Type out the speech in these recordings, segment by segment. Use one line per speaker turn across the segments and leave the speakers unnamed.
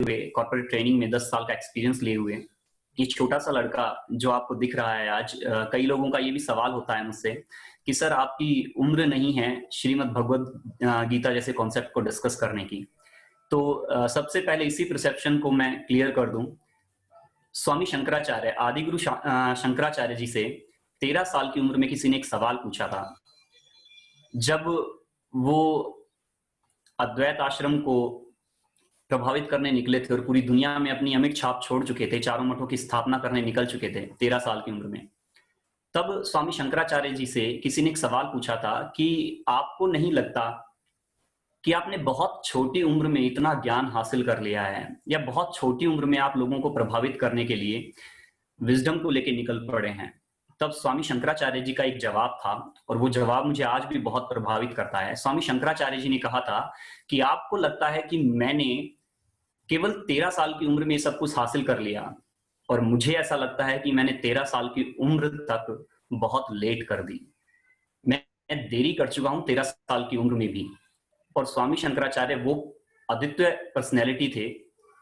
हुए, corporate training में 10 साल का एक्सपीरियंस लिए हुए, ये छोटा-सा लड़का जो आपको दिख रहा है आज, कई लोगों का ये भी सवाल होता है मुझसे कि सर आपकी उम्र नहीं है श्रीमद् भगवद गीता जैसे कॉन्सेप्ट को डिस्कस करने की। तो सबसे पहले इसी परसेप्शन को मैं क्लियर कर दूं। स्वामी शंकराचार्य, आदिगुरु शंकराचार्य जी से 13 साल की उम्र में किसी ने एक सवाल पूछा था। जब वो अद्वैत आश्रम को प्रभावित करने निकले थे और पूरी दुनिया में अपनी अमिट छाप छोड़ चुके थे, चारों मठों की स्थापना करने निकल चुके थे 13 साल की उम्र में, तब स्वामी शंकराचार्य जी से किसी ने एक सवाल पूछा था कि आपको नहीं लगता कि आपने बहुत छोटी उम्र में इतना ज्ञान हासिल कर लिया है, या बहुत छोटी उम्र में आप लोगों को प्रभावित करने के लिए विजडम को लेके निकल पड़े हैं। तब स्वामी शंकराचार्य जी का एक जवाब था, और वो जवाब मुझे आज भी बहुत प्रभावित करता है। स्वामी शंकराचार्य जी ने कहा था कि आपको लगता है कि मैंने केवल 13 साल की उम्र में सब कुछ हासिल कर लिया, और मुझे ऐसा लगता है कि मैंने 13 साल की उम्र तक बहुत लेट कर दी। मैं देरी कर चुका हूं 13 साल की उम्र में भी। और स्वामी शंकराचार्य वो अद्वितीय पर्सनैलिटी थे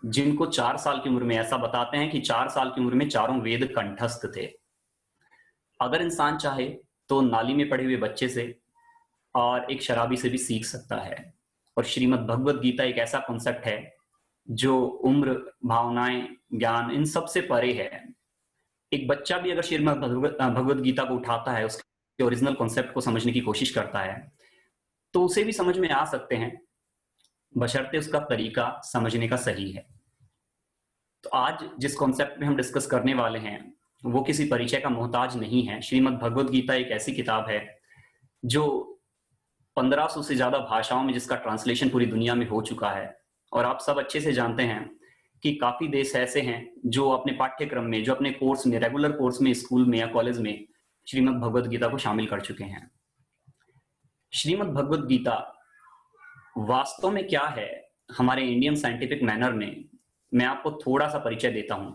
जिनको 4 साल की उम्र में, ऐसा बताते हैं कि 4 साल की उम्र में चारों वेद कंठस्थ थे। अगर इंसान चाहे तो नाली में पड़े हुए बच्चे से और एक शराबी से भी सीख सकता है। और श्रीमद् भगवद गीता एक ऐसा कॉन्सेप्ट है जो उम्र, भावनाएं, ज्ञान, इन सब से परे है। एक बच्चा भी अगर श्रीमद् भगवद गीता को उठाता है, उसके ओरिजिनल कॉन्सेप्ट को समझने की कोशिश करता है, तो उसे भी समझ में आ सकते हैं, बशर्ते उसका तरीका समझने का सही है। तो आज जिस कॉन्सेप्ट में हम डिस्कस करने वाले हैं वो किसी परिचय का मोहताज नहीं है। श्रीमद् भगवद गीता एक ऐसी किताब है जो 1500 से ज्यादा भाषाओं में, जिसका ट्रांसलेशन पूरी दुनिया में हो चुका है। और आप सब अच्छे से जानते हैं कि काफी देश ऐसे हैं जो अपने पाठ्यक्रम में, जो अपने कोर्स में, रेगुलर कोर्स में, स्कूल में या कॉलेज में श्रीमद् भगवद गीता को शामिल कर चुके हैं। श्रीमद् भगवद गीता वास्तव में क्या है हमारे इंडियन साइंटिफिक मैनर में, मैं आपको थोड़ा सा परिचय देता हूं।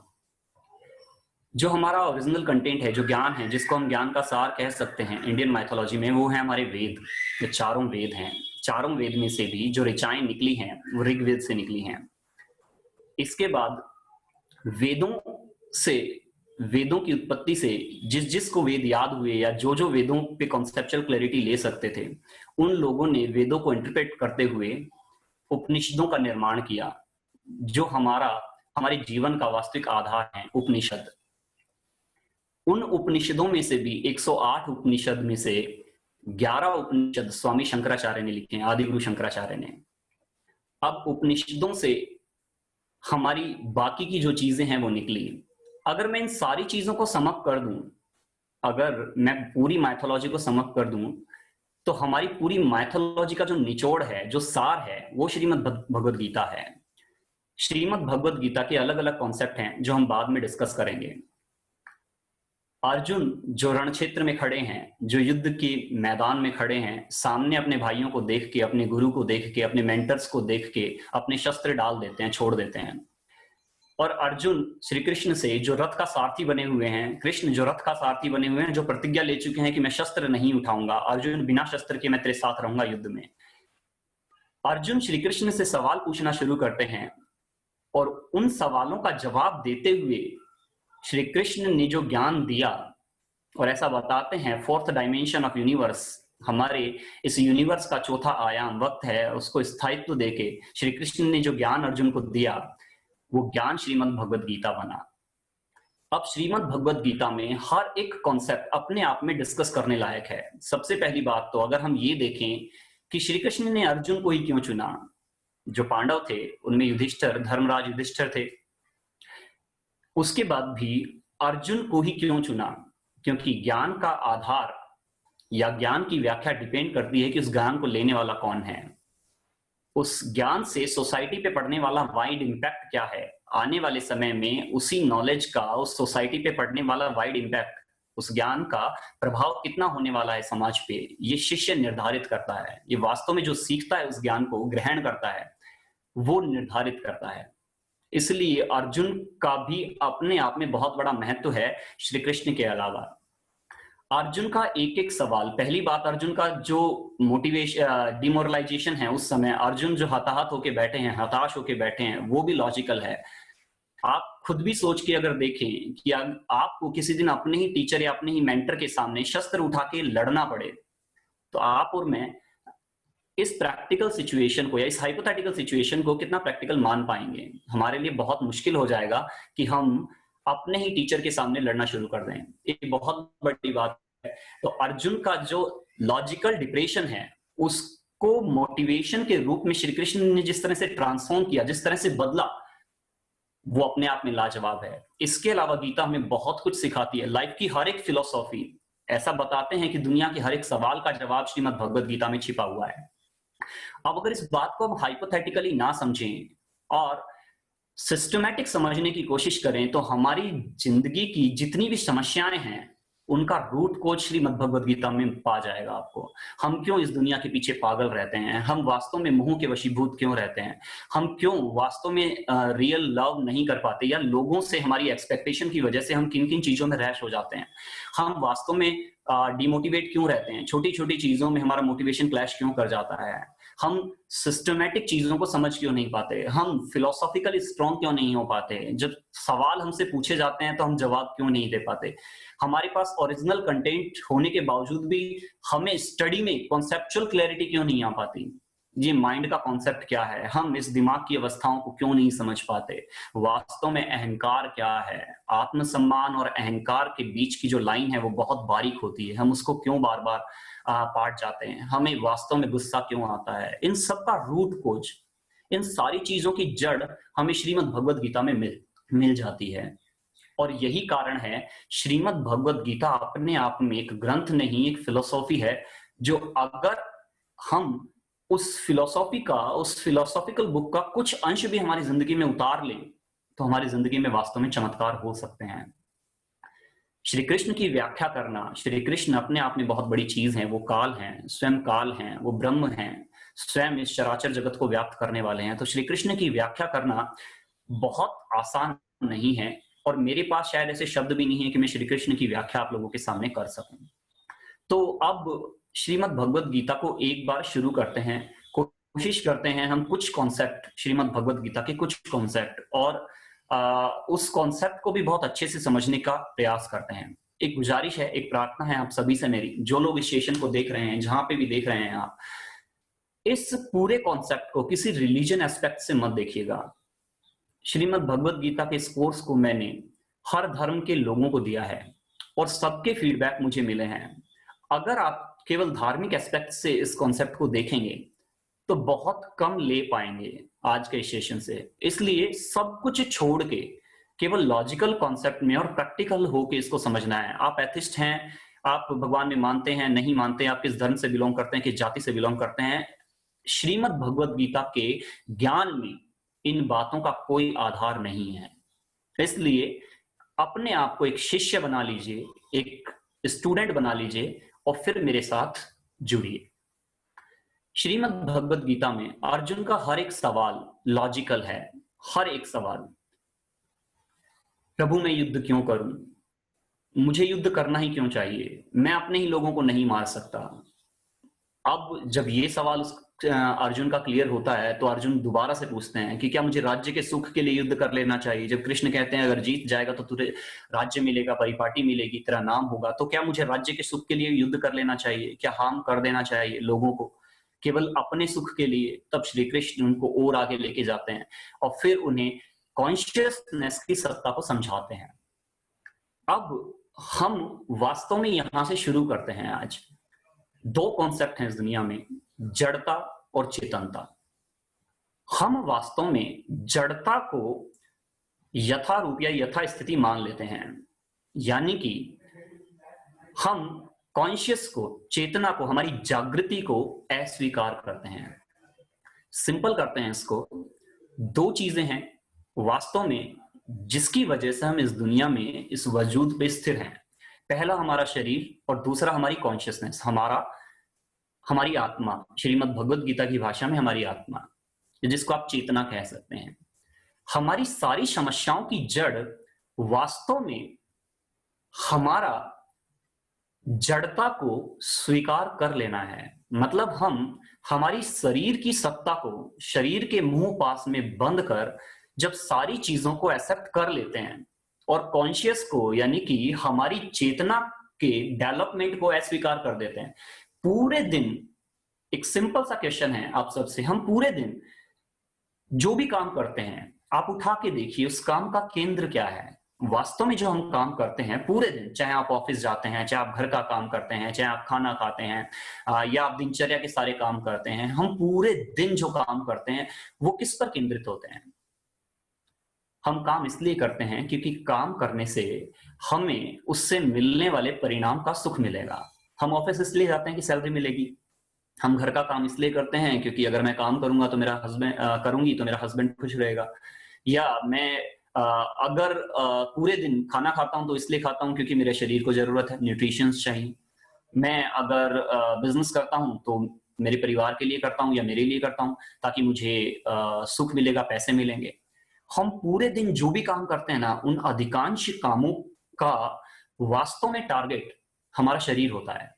जो हमारा ओरिजिनल कंटेंट है, जो ज्ञान है, जिसको हम ज्ञान का सार कह सकते हैं इंडियन माइथोलॉजी में, वो है हमारे वेद। जो चारों वेद हैं, चारों वेद में से भी जो ऋचाएं निकली हैं वो ऋग्वेद से निकली हैं। इसके बाद वेदों से, वेदों की उत्पत्ति से जिसको वेद याद हुए या जो वेदों पे कॉन्सेप्चुअल क्लैरिटी ले सकते थे, उन लोगों ने वेदों को इंटरप्रेट करते हुए उपनिषदों का निर्माण किया, जो हमारे जीवन का वास्तविक आधार है, उपनिषद। उन उपनिषदों में से भी 108 उपनिषद में से 11 उपनिषद स्वामी शंकराचार्य ने लिखे हैं, आदिगुरु शंकराचार्य ने। अब उपनिषदों से हमारी बाकी की जो चीजें हैं वो निकली। अगर मैं इन सारी चीजों को समअप कर दूं, अगर मैं पूरी माइथोलॉजी को समअप कर दूं, तो हमारी पूरी माइथोलॉजी का जो निचोड़ है, जो सार है, वो श्रीमद् भगवद गीता है। श्रीमद् भगवद गीता के अलग अलग कॉन्सेप्ट हैं जो हम बाद में डिस्कस करेंगे। अर्जुन जो रण क्षेत्र में खड़े हैं, जो युद्ध के मैदान में खड़े हैं, सामने अपने भाइयों को देख के, अपने गुरु को देख के, अपने मेंटर्स को देख के अपने शस्त्र डाल देते हैं, छोड़ देते हैं। और अर्जुन श्री कृष्ण से जो रथ का सारथी बने हुए हैं, कृष्ण जो रथ का सारथी बने हुए हैं, जो प्रतिज्ञा ले चुके हैं कि मैं शस्त्र नहीं उठाऊंगा, अर्जुन बिना शस्त्र के मैं तेरे साथ रहूंगा युद्ध में। अर्जुन श्री कृष्ण से सवाल पूछना शुरू करते हैं, और उन सवालों का जवाब देते हुए श्री कृष्ण ने जो ज्ञान दिया, और ऐसा बताते हैं 4th डायमेंशन ऑफ यूनिवर्स, हमारे इस यूनिवर्स का चौथा आयाम वक्त है, उसको स्थायित्व देके श्री कृष्ण ने जो ज्ञान अर्जुन को दिया, वो ज्ञान श्रीमद् भगवद गीता बना। अब श्रीमद् भगवद गीता में हर एक कॉन्सेप्ट अपने आप में डिस्कस करने लायक है। सबसे पहली बात तो अगर हम ये देखें कि श्री कृष्ण ने अर्जुन को ही क्यों चुना। जो पांडव थे उनमें युधिष्ठिर, धर्मराज युधिष्ठिर थे। उसके बाद भी अर्जुन को ही क्यों चुना? क्योंकि ज्ञान का आधार या ज्ञान की व्याख्या डिपेंड करती है कि उस ज्ञान को लेने वाला कौन है। उस ज्ञान से सोसाइटी पे पड़ने वाला वाइड इम्पैक्ट क्या है, आने वाले समय में उसी नॉलेज का उस सोसाइटी पे पड़ने वाला वाइड इम्पैक्ट, उस ज्ञान का प्रभाव कितना होने वाला है समाज पे, ये शिष्य निर्धारित करता है। ये वास्तव में जो सीखता है, उस ज्ञान को ग्रहण करता है, वो निर्धारित करता है। इसलिए अर्जुन का भी अपने आप में बहुत बड़ा महत्व है श्री कृष्ण के अलावा। अर्जुन का एक एक सवाल, पहली बात अर्जुन का जो मोटिवेशन डिमोरलाइजेशन है उस समय, अर्जुन जो हताहत होके बैठे हैं, हताश होके बैठे हैं, वो भी लॉजिकल है। आप खुद भी सोच के अगर देखें कि आपको किसी दिन अपने ही टीचर या अपने ही मेंटर के सामने शस्त्र उठा के लड़ना पड़े, तो आप और मैं इस प्रैक्टिकल सिचुएशन को या इस हाइपोथेटिकल सिचुएशन को कितना प्रैक्टिकल मान पाएंगे। हमारे लिए बहुत मुश्किल हो जाएगा कि हम अपने ही टीचर के सामने लड़ना शुरू कर दें। ये बहुत बड़ी बात है। तो अर्जुन का जो लॉजिकल डिप्रेशन है, उसको मोटिवेशन के रूप में श्री कृष्ण ने जिस तरह से ट्रांसफॉर्म किया, जिस तरह से बदला, वो अपने आप में लाजवाब है। इसके अलावा गीता हमें बहुत कुछ सिखाती है। लाइफ की हर एक फिलोसॉफी, ऐसा बताते हैं कि दुनिया के हर एक सवाल का जवाब श्रीमद् भगवद गीता में छिपा हुआ है। अब अगर इस बात को हम हाइपोथेटिकली ना समझें और सिस्टमैटिक समझने की कोशिश करें, तो हमारी जिंदगी की जितनी भी समस्याएं हैं उनका रूट कोज श्रीमद् भगवद गीता में पा जाएगा आपको। हम क्यों इस दुनिया के पीछे पागल रहते हैं, हम वास्तव में मोह के वशीभूत क्यों रहते हैं, हम क्यों वास्तव में रियल लव नहीं कर पाते, या लोगों से हमारी एक्सपेक्टेशन की वजह से हम किन किन चीजों में रैश हो जाते हैं, हम वास्तव में डिमोटिवेट क्यों रहते हैं, छोटी छोटी चीजों में हमारा मोटिवेशन क्लैश क्यों कर जाता है, हम सिस्टमैटिक चीजों को समझ क्यों नहीं पाते, हम फिलोसॉफिकली स्ट्रॉन्ग क्यों नहीं हो पाते, जब सवाल हमसे पूछे जाते हैं तो हम जवाब क्यों नहीं दे पाते, हमारे पास ओरिजिनल कंटेंट होने के बावजूद भी हमें स्टडी में कॉन्सेप्चुअल क्लैरिटी क्यों नहीं आ पाती, ये माइंड का कॉन्सेप्ट क्या है, हम इस दिमाग की अवस्थाओं को क्यों नहीं समझ पाते, वास्तव में अहंकार क्या है, आत्मसम्मान और अहंकार के बीच की जो लाइन है वो बहुत बारीक होती है, हम उसको क्यों बार बार पाट जाते हैं, हमें वास्तव में गुस्सा क्यों आता है, इन सब का रूट कोज, इन सारी चीजों की जड़ हमें श्रीमद् भगवद गीता में मिल जाती है। और यही कारण है, श्रीमद् भगवद गीता अपने आप में एक ग्रंथ नहीं, एक फिलोसॉफी है, जो अगर हम उस फिलोसॉफिकल बुक का कुछ अंश भी हमारी जिंदगी में उतार लें, तो हमारी जिंदगी में वास्तव में चमत्कार हो सकते हैं। श्री कृष्ण की व्याख्या करना, श्री कृष्ण अपने आप में बहुत बड़ी चीज है, वो काल हैं, स्वयं काल हैं, वो ब्रह्म हैं, स्वयं इस चराचर जगत को व्याप्त करने वाले हैं। तो श्री कृष्ण की व्याख्या करना बहुत आसान नहीं है, और मेरे पास शायद ऐसे शब्द भी नहीं है कि मैं श्री कृष्ण की व्याख्या आप लोगों के सामने कर सकूं। तो अब श्रीमद् भगवद गीता को एक बार शुरू करते हैं, कोशिश करते हैं हम कुछ कॉन्सेप्ट, श्रीमद् भगवद गीता के कुछ कॉन्सेप्ट, और उस कॉन्सेप्ट को भी बहुत अच्छे से समझने का प्रयास करते हैं। एक गुजारिश है, एक प्रार्थना है आप सभी से मेरी, जो लोग इस सेशन को देख रहे हैं, जहां पे भी देख रहे हैं आप, इस पूरे कॉन्सेप्ट को किसी रिलीजन एस्पेक्ट से मत देखिएगा। श्रीमद् भगवद गीता के इस कोर्स को मैंने हर धर्म के लोगों को दिया है और सबके फीडबैक मुझे मिले हैं। अगर आप केवल धार्मिक एस्पेक्ट से इस कॉन्सेप्ट को देखेंगे तो बहुत कम ले पाएंगे आज के सेशन से। इसलिए सब कुछ छोड़ के केवल लॉजिकल कॉन्सेप्ट में और प्रैक्टिकल होके इसको समझना है। आप एथिस्ट हैं, आप भगवान में मानते हैं, नहीं मानते, आप किस धर्म से बिलोंग करते हैं, किस जाति से बिलोंग करते हैं, श्रीमद् भगवद गीता के ज्ञान में इन बातों का कोई आधार नहीं है। इसलिए अपने आप को एक शिष्य बना लीजिए, एक स्टूडेंट बना लीजिए, और फिर मेरे साथ जुड़िए। श्रीमद् भगवद गीता में अर्जुन का हर एक सवाल लॉजिकल है। हर एक सवाल, प्रभु मैं युद्ध क्यों करूं, मुझे युद्ध करना ही क्यों चाहिए, मैं अपने ही लोगों को नहीं मार सकता। अब जब ये सवाल अर्जुन का क्लियर होता है तो अर्जुन दोबारा से पूछते हैं कि क्या मुझे राज्य के सुख के लिए युद्ध कर लेना चाहिए। जब कृष्ण कहते हैं अगर जीत जाएगा तो तुझे राज्य मिलेगा, परिपाटी मिलेगी, तेरा नाम होगा, तो क्या मुझे राज्य के सुख के लिए युद्ध कर लेना चाहिए, क्या हार्म कर देना चाहिए लोगों को केवल अपने सुख के लिए। तब श्री कृष्ण उनको और आगे लेके जाते हैं और फिर उन्हें कॉन्शियसनेस की सत्ता को समझाते हैं। अब हम वास्तव में यहां से शुरू करते हैं। आज दो कॉन्सेप्ट हैं इस दुनिया में, जड़ता और चेतनता। हम वास्तव में जड़ता को यथा रूप या यथा स्थिति मान लेते हैं, यानी कि हम कॉन्शियस को, चेतना को, हमारी जागृति को अस्वीकार करते हैं। सिंपल करते हैं इसको, दो चीजें हैं वास्तव में जिसकी वजह से हम इस दुनिया में, इस वजूद पे स्थिर हैं। पहला हमारा शरीर और दूसरा हमारी कॉन्शियसनेस, हमारी आत्मा। श्रीमद् भगवद गीता की भाषा में हमारी आत्मा, जिसको आप चेतना कह सकते हैं। हमारी सारी समस्याओं की जड़ वास्तव में हमारा जड़ता को स्वीकार कर लेना है। मतलब हम हमारी शरीर की सत्ता को शरीर के मुंह पास में बंद कर जब सारी चीजों को एक्सेप्ट कर लेते हैं और कॉन्शियस को यानी कि हमारी चेतना के डेवलपमेंट को अस्वीकार कर देते हैं। पूरे दिन एक सिंपल सा क्वेश्चन है आप सबसे, हम पूरे दिन जो भी काम करते हैं आप उठा के देखिए उस काम का केंद्र क्या है। वास्तव में जो हम काम करते हैं पूरे दिन, चाहे आप ऑफिस जाते हैं, चाहे आप घर का काम करते हैं, चाहे आप खाना खाते हैं या आप दिनचर्या के सारे काम करते हैं, हम पूरे दिन जो काम करते हैं वो किस पर केंद्रित होते हैं? हम काम इसलिए करते हैं क्योंकि काम करने से हमें उससे मिलने वाले परिणाम का सुख मिलेगा। हम ऑफिस इसलिए जाते हैं कि सैलरी मिलेगी। हम घर का काम इसलिए करते हैं क्योंकि अगर मैं काम करूंगा तो मेरा हस्बैंड करूंगी तो मेरा हस्बैंड खुश रहेगा। या मैं अगर पूरे दिन खाना खाता हूं तो इसलिए खाता हूं क्योंकि मेरे शरीर को जरूरत है, न्यूट्रिशंस चाहिए। मैं अगर बिजनेस करता हूं तो मेरे परिवार के लिए करता हूं या मेरे लिए करता हूं ताकि मुझे सुख मिलेगा, पैसे मिलेंगे। हम पूरे दिन जो भी काम करते हैं ना, उन अधिकांश कामों का वास्तव में टारगेट हमारा शरीर होता है।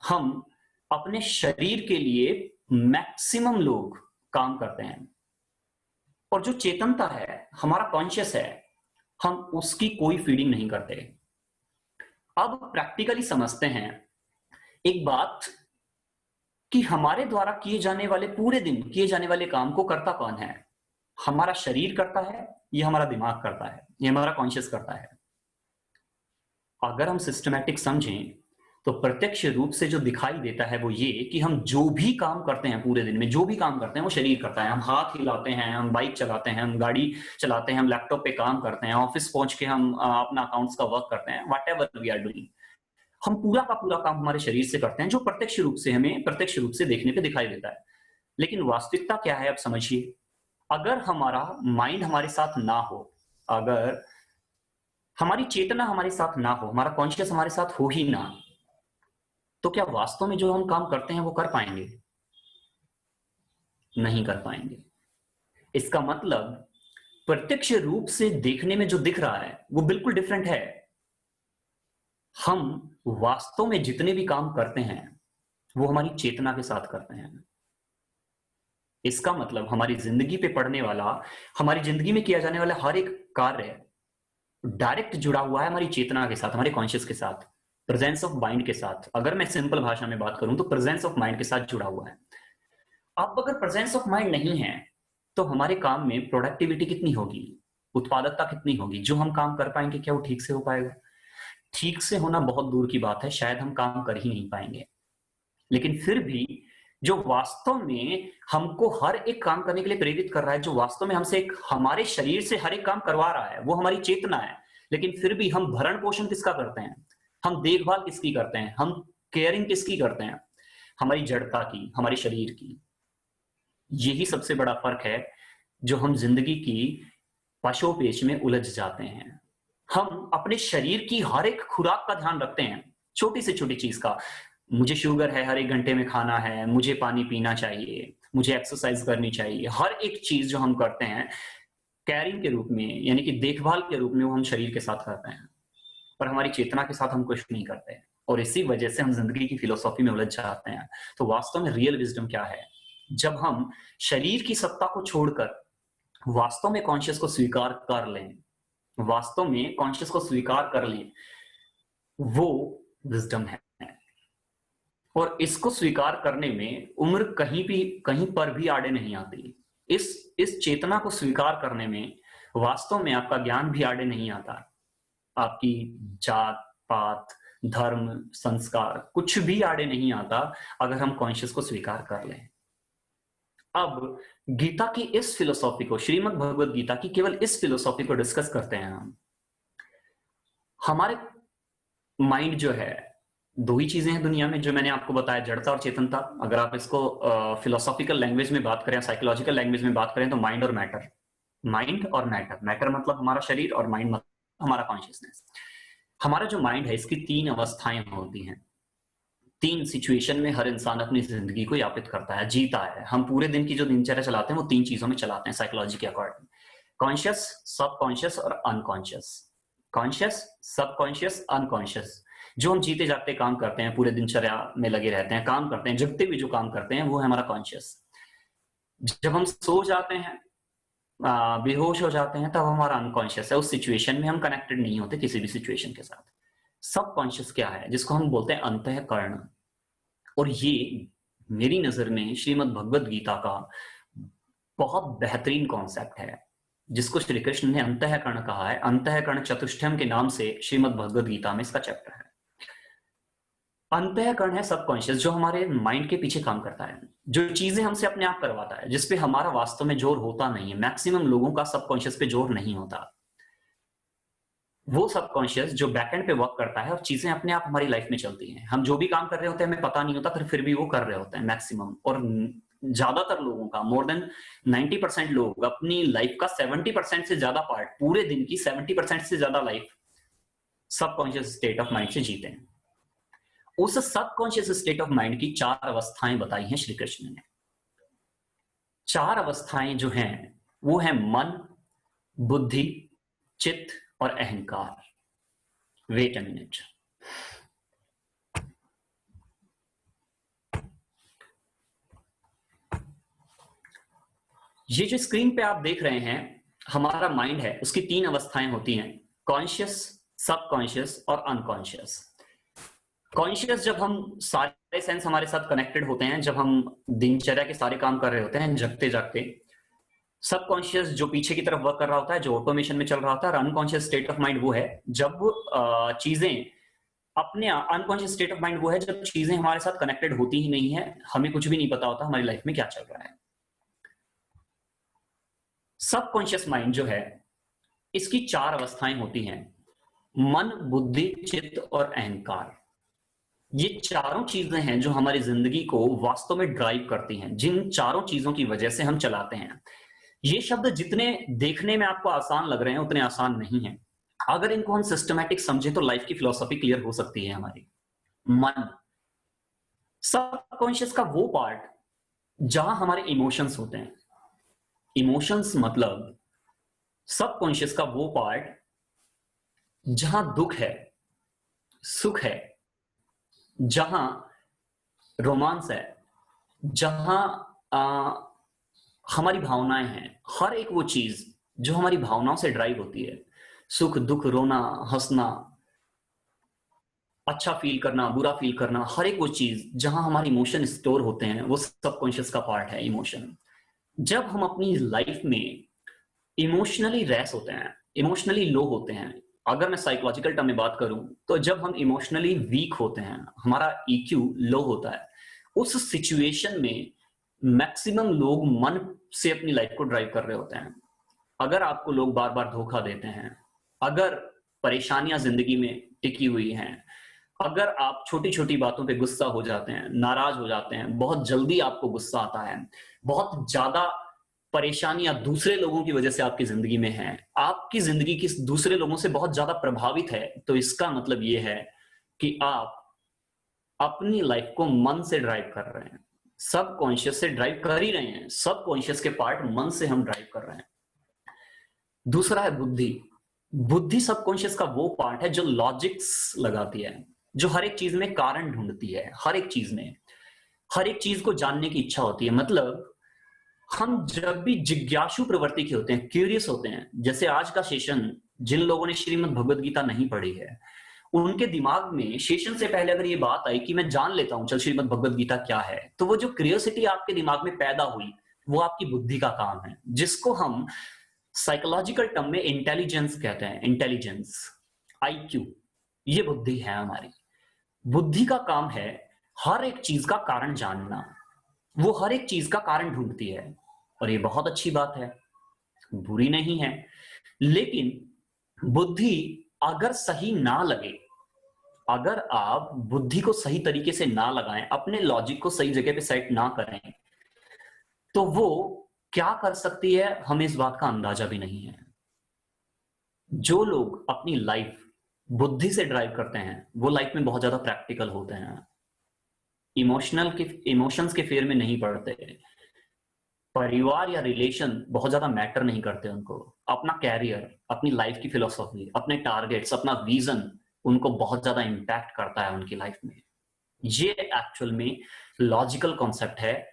हम अपने शरीर के लिए मैक्सिमम लोग काम करते हैं और जो चेतनता है, हमारा कॉन्शियस है, हम उसकी कोई फीडिंग नहीं करते। अब प्रैक्टिकली समझते हैं एक बात कि हमारे द्वारा किए जाने वाले पूरे दिन किए जाने वाले काम को करता कौन है? हमारा शरीर करता है, ये हमारा दिमाग करता है, ये हमारा कॉन्शियस करता है। अगर हम सिस्टमैटिक समझें तो प्रत्यक्ष रूप से जो दिखाई देता है वो ये कि हम जो भी काम करते हैं पूरे दिन में, जो भी काम करते हैं वो शरीर करता है। हम हाथ हिलाते हैं, हम बाइक चलाते हैं, हम गाड़ी चलाते हैं, हम लैपटॉप पे काम करते हैं, ऑफिस पहुंच के हम अपना अकाउंट्स का वर्क करते हैं, whatever we are doing. हम पूरा का पूरा काम हमारे शरीर से करते हैं जो प्रत्यक्ष रूप से हमें प्रत्यक्ष रूप से देखने पे दिखाई देता है। लेकिन वास्तविकता क्या है, अब समझिए। अगर हमारा माइंड हमारे साथ ना हो, अगर हमारी चेतना हमारे साथ ना हो, हमारा कॉन्शियस हमारे साथ हो ही ना, तो क्या वास्तव में जो हम काम करते हैं वो कर पाएंगे? नहीं कर पाएंगे। इसका मतलब प्रत्यक्ष रूप से देखने में जो दिख रहा है वो बिल्कुल डिफरेंट है। हम वास्तव में जितने भी काम करते हैं वो हमारी चेतना के साथ करते हैं। इसका मतलब हमारी जिंदगी पे पड़ने वाला, हमारी जिंदगी में किया जाने वाला हर एक कार्य डायरेक्ट जुड़ा हुआ है हमारी चेतना के साथ, हमारे कॉन्शियस के साथ, प्रेजेंस ऑफ माइंड के साथ। अगर मैं सिंपल भाषा में बात करूं तो प्रेजेंस ऑफ माइंड के साथ जुड़ा हुआ है। अब अगर प्रेजेंस ऑफ माइंड नहीं है तो हमारे काम में प्रोडक्टिविटी कितनी होगी, उत्पादकता कितनी होगी? जो हम काम कर पाएंगे क्या वो ठीक से हो पाएगा? ठीक से होना बहुत दूर की बात है, शायद हम काम कर ही नहीं पाएंगे। लेकिन फिर भी जो वास्तव में हमको हर एक काम करने के लिए प्रेरित कर रहा है, जो वास्तव में हमसे हमारे शरीर से हर एक काम करवा रहा है, वो हमारी चेतना है। लेकिन फिर भी हम भरण पोषण किसका करते हैं? हम देखभाल किसकी करते हैं? हम केयरिंग किसकी करते हैं? हमारी जड़ता की, हमारे शरीर की। यही सबसे बड़ा फर्क है जो हम जिंदगी की पशोपेश में उलझ जाते हैं। हम अपने शरीर की हर एक खुराक का ध्यान रखते हैं, छोटी से छोटी चीज का। मुझे शुगर है, हर एक घंटे में खाना है, मुझे पानी पीना चाहिए, मुझे एक्सरसाइज करनी चाहिए। हर एक चीज जो हम करते हैं कैरिंग के रूप में, यानी कि देखभाल के रूप में, वो हम शरीर के साथ करते हैं, पर हमारी चेतना के साथ हम कुछ नहीं करते। और इसी वजह से हम जिंदगी की फिलोसॉफी में उलझ जाते हैं। तो वास्तव में रियल विजडम क्या है? जब हम शरीर की सत्ता को छोड़कर वास्तव में कॉन्शियस को स्वीकार कर लें, वास्तव में कॉन्शियस को स्वीकार कर लें, वो विजडम है। और इसको स्वीकार करने में उम्र कहीं पर भी आड़े नहीं आती। इस चेतना को स्वीकार करने में वास्तव में आपका ज्ञान भी आड़े नहीं आता। आपकी जात पात, धर्म, संस्कार कुछ भी आड़े नहीं आता अगर हम कॉन्शियस को स्वीकार कर लें। अब गीता की इस फिलोसॉफी को, श्रीमद् भगवद गीता की केवल इस फिलोसॉफी को डिस्कस करते हैं हम। हमारे माइंड जो है, दो ही चीजें हैं दुनिया में जो मैंने आपको बताया, जड़ता और चेतनता। अगर आप इसको फिलोसॉफिकल लैंग्वेज में बात करें, साइकोलॉजिकल लैंग्वेज में बात करें तो माइंड और मैटर। माइंड और मैटर, मैटर मतलब हमारा शरीर और माइंड मतलब हमारा कॉन्शियसनेस। हमारा जो माइंड है इसकी तीन अवस्थाएं होती हैं। तीन सिचुएशन में हर इंसान अपनी जिंदगी को यापित करता है, जीता है। हम पूरे दिन की जो दिनचर्या चलाते हैं वो तीन चीजों में चलाते हैं साइकोलॉजी के अकॉर्डिंग: कॉन्शियस, सबकॉन्शियस और अनकॉन्शियस। Conscious, subconscious, unconscious. जो हम जीते जागते काम करते हैं, पूरे दिनचर्या में लगे रहते हैं, काम करते हैं, जगते हुए जो काम करते हैं, वो है हमारा कॉन्शियस। जब हम सो जाते हैं, बेहोश हो जाते हैं, तब हमारा अनकॉन्शियस है। उस सिचुएशन में हम कनेक्टेड नहीं होते किसी भी सिचुएशन के साथ। सबकॉन्शियस क्या है? जिसको हम बोलते हैं अंतःकरण। और ये मेरी नजर में श्रीमद् भगवद गीता का बहुत बेहतरीन कॉन्सेप्ट है, जिसको श्री कृष्ण ने अंतःकरण कहा है। अंतःकरण चतुष्टयम के नाम से श्रीमद् भगवद गीता में इसका चैप्टर है। अंतःकरण है सबकॉन्शियस, जो हमारे माइंड के पीछे काम करता है, जो चीजें हमसे अपने आप करवाता है, जिसपे हमारा वास्तव में जोर होता नहीं है। मैक्सिमम लोगों का सबकॉन्शियस पे जोर नहीं होता। वो सबकॉन्शियस जो बैकएंड पे वर्क करता है और चीजें अपने आप हमारी लाइफ में चलती हैं। हम जो भी काम कर रहे होते हैं हमें पता नहीं होता, फिर भी वो कर रहे होते हैं मैक्सिमम। और ज्यादातर लोगों का, मोर देन 90% लोग अपनी लाइफ का 70% से ज्यादा पार्ट, पूरे दिन की 70% से ज्यादा life subconscious state of mind से जीते हैं। उस सबकॉन्शियस स्टेट ऑफ माइंड की 4 अवस्थाएं बताई हैं श्री कृष्ण ने। 4 अवस्थाएं जो हैं वो है मन, बुद्धि, चित्त और अहंकार। Wait a minute. ये जो स्क्रीन पे आप देख रहे हैं हमारा माइंड है, उसकी 3 अवस्थाएं होती हैं, कॉन्शियस, सबकॉन्शियस और अनकॉन्शियस। कॉन्शियस जब हम सारे सेंस हमारे साथ कनेक्टेड होते हैं, जब हम दिनचर्या के सारे काम कर रहे होते हैं जगते जागते। सबकॉन्शियस जो पीछे की तरफ वर्क कर रहा होता है, जो ऑटोमेशन में चल रहा होता है। और अनकॉन्शियस स्टेट ऑफ माइंड वो है जब चीजें अपने, अनकॉन्शियस स्टेट ऑफ माइंड वो है जब चीजें हमारे साथ कनेक्टेड होती ही नहीं है, हमें कुछ भी नहीं पता होता हमारी लाइफ में क्या चल रहा है। सबकॉन्शियस माइंड जो है, इसकी 4 अवस्थाएं होती हैं, मन, बुद्धि, चित्त और अहंकार। ये चारों चीजें हैं जो हमारी जिंदगी को वास्तव में ड्राइव करती हैं, जिन चारों चीजों की वजह से हम चलाते हैं। ये शब्द जितने देखने में आपको आसान लग रहे हैं उतने आसान नहीं हैं। अगर इनको हम सिस्टमैटिक समझे तो लाइफ की फिलॉसफी क्लियर हो सकती है हमारी। मन, सबकॉन्शियस का वो पार्ट जहां हमारे इमोशंस होते हैं। इमोशंस मतलब सबकॉन्शियस का वो पार्ट जहां दुख है, सुख है, जहां रोमांस है, जहां हमारी भावनाएं हैं। हर एक वो चीज जो हमारी भावनाओं से ड्राइव होती है, सुख, दुख, रोना, हंसना, अच्छा फील करना, बुरा फील करना, हर एक वो चीज जहां हमारे इमोशन स्टोर होते हैं, वो सबकॉन्शियस का पार्ट है इमोशन। जब हम अपनी लाइफ में इमोशनली रेस होते हैं, इमोशनली लो होते हैं, अगर मैं साइकोलॉजिकल टर्म में बात करूं तो जब हम इमोशनली वीक होते हैं, हमारा EQ लो होता है, उस सिचुएशन में मैक्सिमम लोग मन से अपनी लाइफ को ड्राइव कर रहे होते हैं। अगर आपको लोग बार बार धोखा देते हैं, अगर परेशानियां जिंदगी में टिकी हुई हैं, अगर आप छोटी छोटी बातों पे गुस्सा हो जाते हैं, नाराज हो जाते हैं, बहुत जल्दी आपको गुस्सा आता है, बहुत ज्यादा परेशानियां दूसरे लोगों की वजह से आपकी जिंदगी में हैं, आपकी जिंदगी की दूसरे लोगों से बहुत ज्यादा प्रभावित है, तो इसका मतलब ये है कि आप अपनी लाइफ को मन से ड्राइव कर रहे हैं, सबकॉन्शियस से ड्राइव कर ही रहे हैं। सबकॉन्शियस के पार्ट मन से हम ड्राइव कर रहे हैं। दूसरा है बुद्धि। बुद्धि सबकॉन्शियस का वो पार्ट है जो लॉजिक्स लगाती है, जो हर एक चीज में कारण ढूंढती है, हर एक चीज में, हर एक चीज को जानने की इच्छा होती है। मतलब हम जब भी जिज्ञासु प्रवृत्ति के होते हैं, क्यूरियस होते हैं, जैसे आज का सेशन जिन लोगों ने श्रीमद् भगवद गीता नहीं पढ़ी है, उनके दिमाग में सेशन से पहले अगर ये बात आई कि मैं जान लेता हूं चल श्रीमद् भगवद गीता क्या है, तो वो जो क्यूरियोसिटी आपके दिमाग में पैदा हुई, वो आपकी बुद्धि का काम है, जिसको हम साइकोलॉजिकल टर्म में इंटेलिजेंस कहते हैं। इंटेलिजेंस, IQ, ये बुद्धि है हमारी। बुद्धि का काम है हर एक चीज का कारण जानना, वो हर एक चीज का कारण ढूंढती है, और ये बहुत अच्छी बात है, बुरी नहीं है। लेकिन बुद्धि अगर सही ना लगे, अगर आप बुद्धि को सही तरीके से ना लगाएं, अपने लॉजिक को सही जगह पे सेट ना करें, तो वो क्या कर सकती है हमें इस बात का अंदाजा भी नहीं है। जो लोग अपनी लाइफ बुद्धि से ड्राइव करते हैं वो लाइफ में बहुत ज्यादा प्रैक्टिकल होते हैं, इमोशंस के फेर में नहीं पड़ते, परिवार या रिलेशन बहुत ज्यादा मैटर नहीं करते उनको। अपना कैरियर, अपनी लाइफ की फिलोसॉफी, अपने टारगेट्स, अपना विजन, उनको बहुत ज्यादा इम्पैक्ट करता है उनकी लाइफ में। ये एक्चुअल में लॉजिकल कॉन्सेप्ट है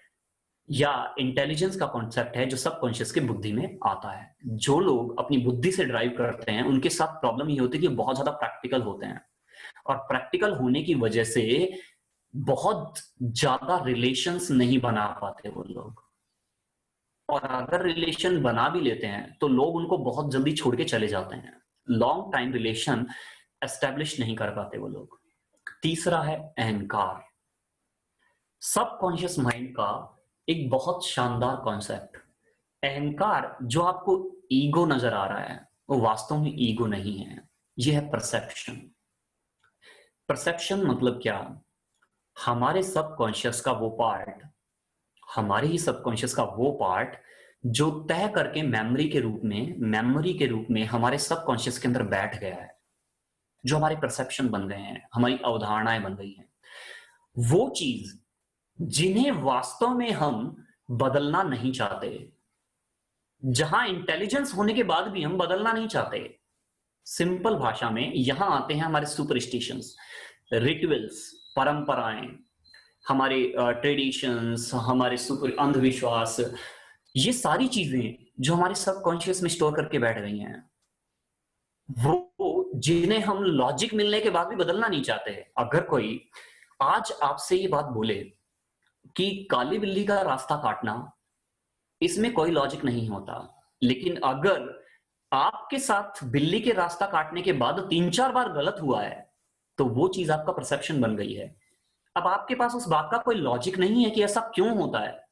या इंटेलिजेंस का कॉन्सेप्ट है जो सबकॉन्शियस की बुद्धि में आता है। जो लोग अपनी बुद्धि से ड्राइव करते हैं उनके साथ प्रॉब्लम ये होती है कि बहुत ज्यादा प्रैक्टिकल होते हैं, और प्रैक्टिकल होने की वजह से बहुत ज्यादा रिलेशंस नहीं बना पाते वो लोग, और अगर रिलेशन बना भी लेते हैं तो लोग उनको बहुत जल्दी छोड़ के चले जाते हैं। लॉन्ग टाइम रिलेशन एस्टेब्लिश नहीं कर पाते वो लोग। तीसरा है अहंकार। सबकॉन्शियस माइंड का एक बहुत शानदार कॉन्सेप्ट, अहंकार। जो आपको ईगो नजर आ रहा है वो वास्तव में ईगो नहीं है, ये है परसेप्शन। परसेप्शन मतलब क्या? हमारे सबकॉन्शियस का वो पार्ट, हमारे ही सबकॉन्शियस का वो पार्ट जो तय करके मेमोरी के रूप में हमारे सबकॉन्शियस के अंदर बैठ गया है, जो हमारे परसेप्शन बन गए हैं, हमारी अवधारणाएं बन गई हैं, वो चीज जिन्हें वास्तव में हम बदलना नहीं चाहते, जहां इंटेलिजेंस होने के बाद भी हम बदलना नहीं चाहते। सिंपल भाषा में यहां आते हैं हमारे सुपरस्टिशंस, रिचुअल्स, परंपराएं, हमारे ट्रेडिशंस, हमारे सुपर अंधविश्वास, ये सारी चीजें जो हमारे सबकॉन्शियस में स्टोर करके बैठ गई हैं, वो जिन्हें हम लॉजिक मिलने के बाद भी बदलना नहीं चाहते। अगर कोई आज आपसे ये बात बोले कि काली बिल्ली का रास्ता काटना, इसमें कोई लॉजिक नहीं होता, लेकिन अगर आपके साथ बिल्ली के रास्ता काटने के बाद 3-4 बार गलत हुआ है तो वो चीज आपका परसेप्शन बन गई है। अब आपके पास उस बात का कोई लॉजिक नहीं है कि ऐसा क्यों होता है।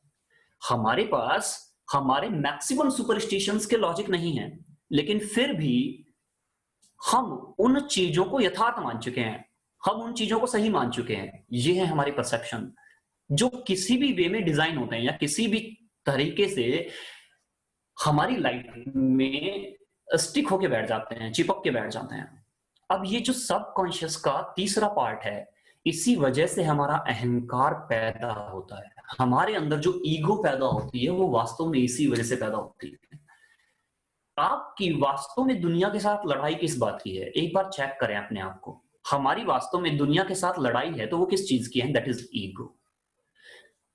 हमारे पास हमारे मैक्सिमम सुपरस्टिशंस के लॉजिक नहीं है, लेकिन फिर भी हम उन चीजों को यथार्थ मान चुके हैं, हम उन चीजों को सही मान चुके हैं। ये है हमारे परसेप्शन, जो किसी भी वे में डिजाइन होते हैं या किसी भी तरीके से हमारी लाइफ में स्टिक होके बैठ जाते हैं, चिपक के बैठ जाते हैं। अब ये जो सबकॉन्शियस का तीसरा पार्ट है, इसी वजह से हमारा अहंकार पैदा होता है। हमारे अंदर जो ईगो पैदा होती है वो वास्तव में इसी वजह से पैदा होती है। आपकी वास्तव में दुनिया के साथ लड़ाई किस बात की है? एक बार चेक करें अपने आप को। हमारी वास्तव में दुनिया के साथ लड़ाई है तो वो किस चीज की है? That is ego.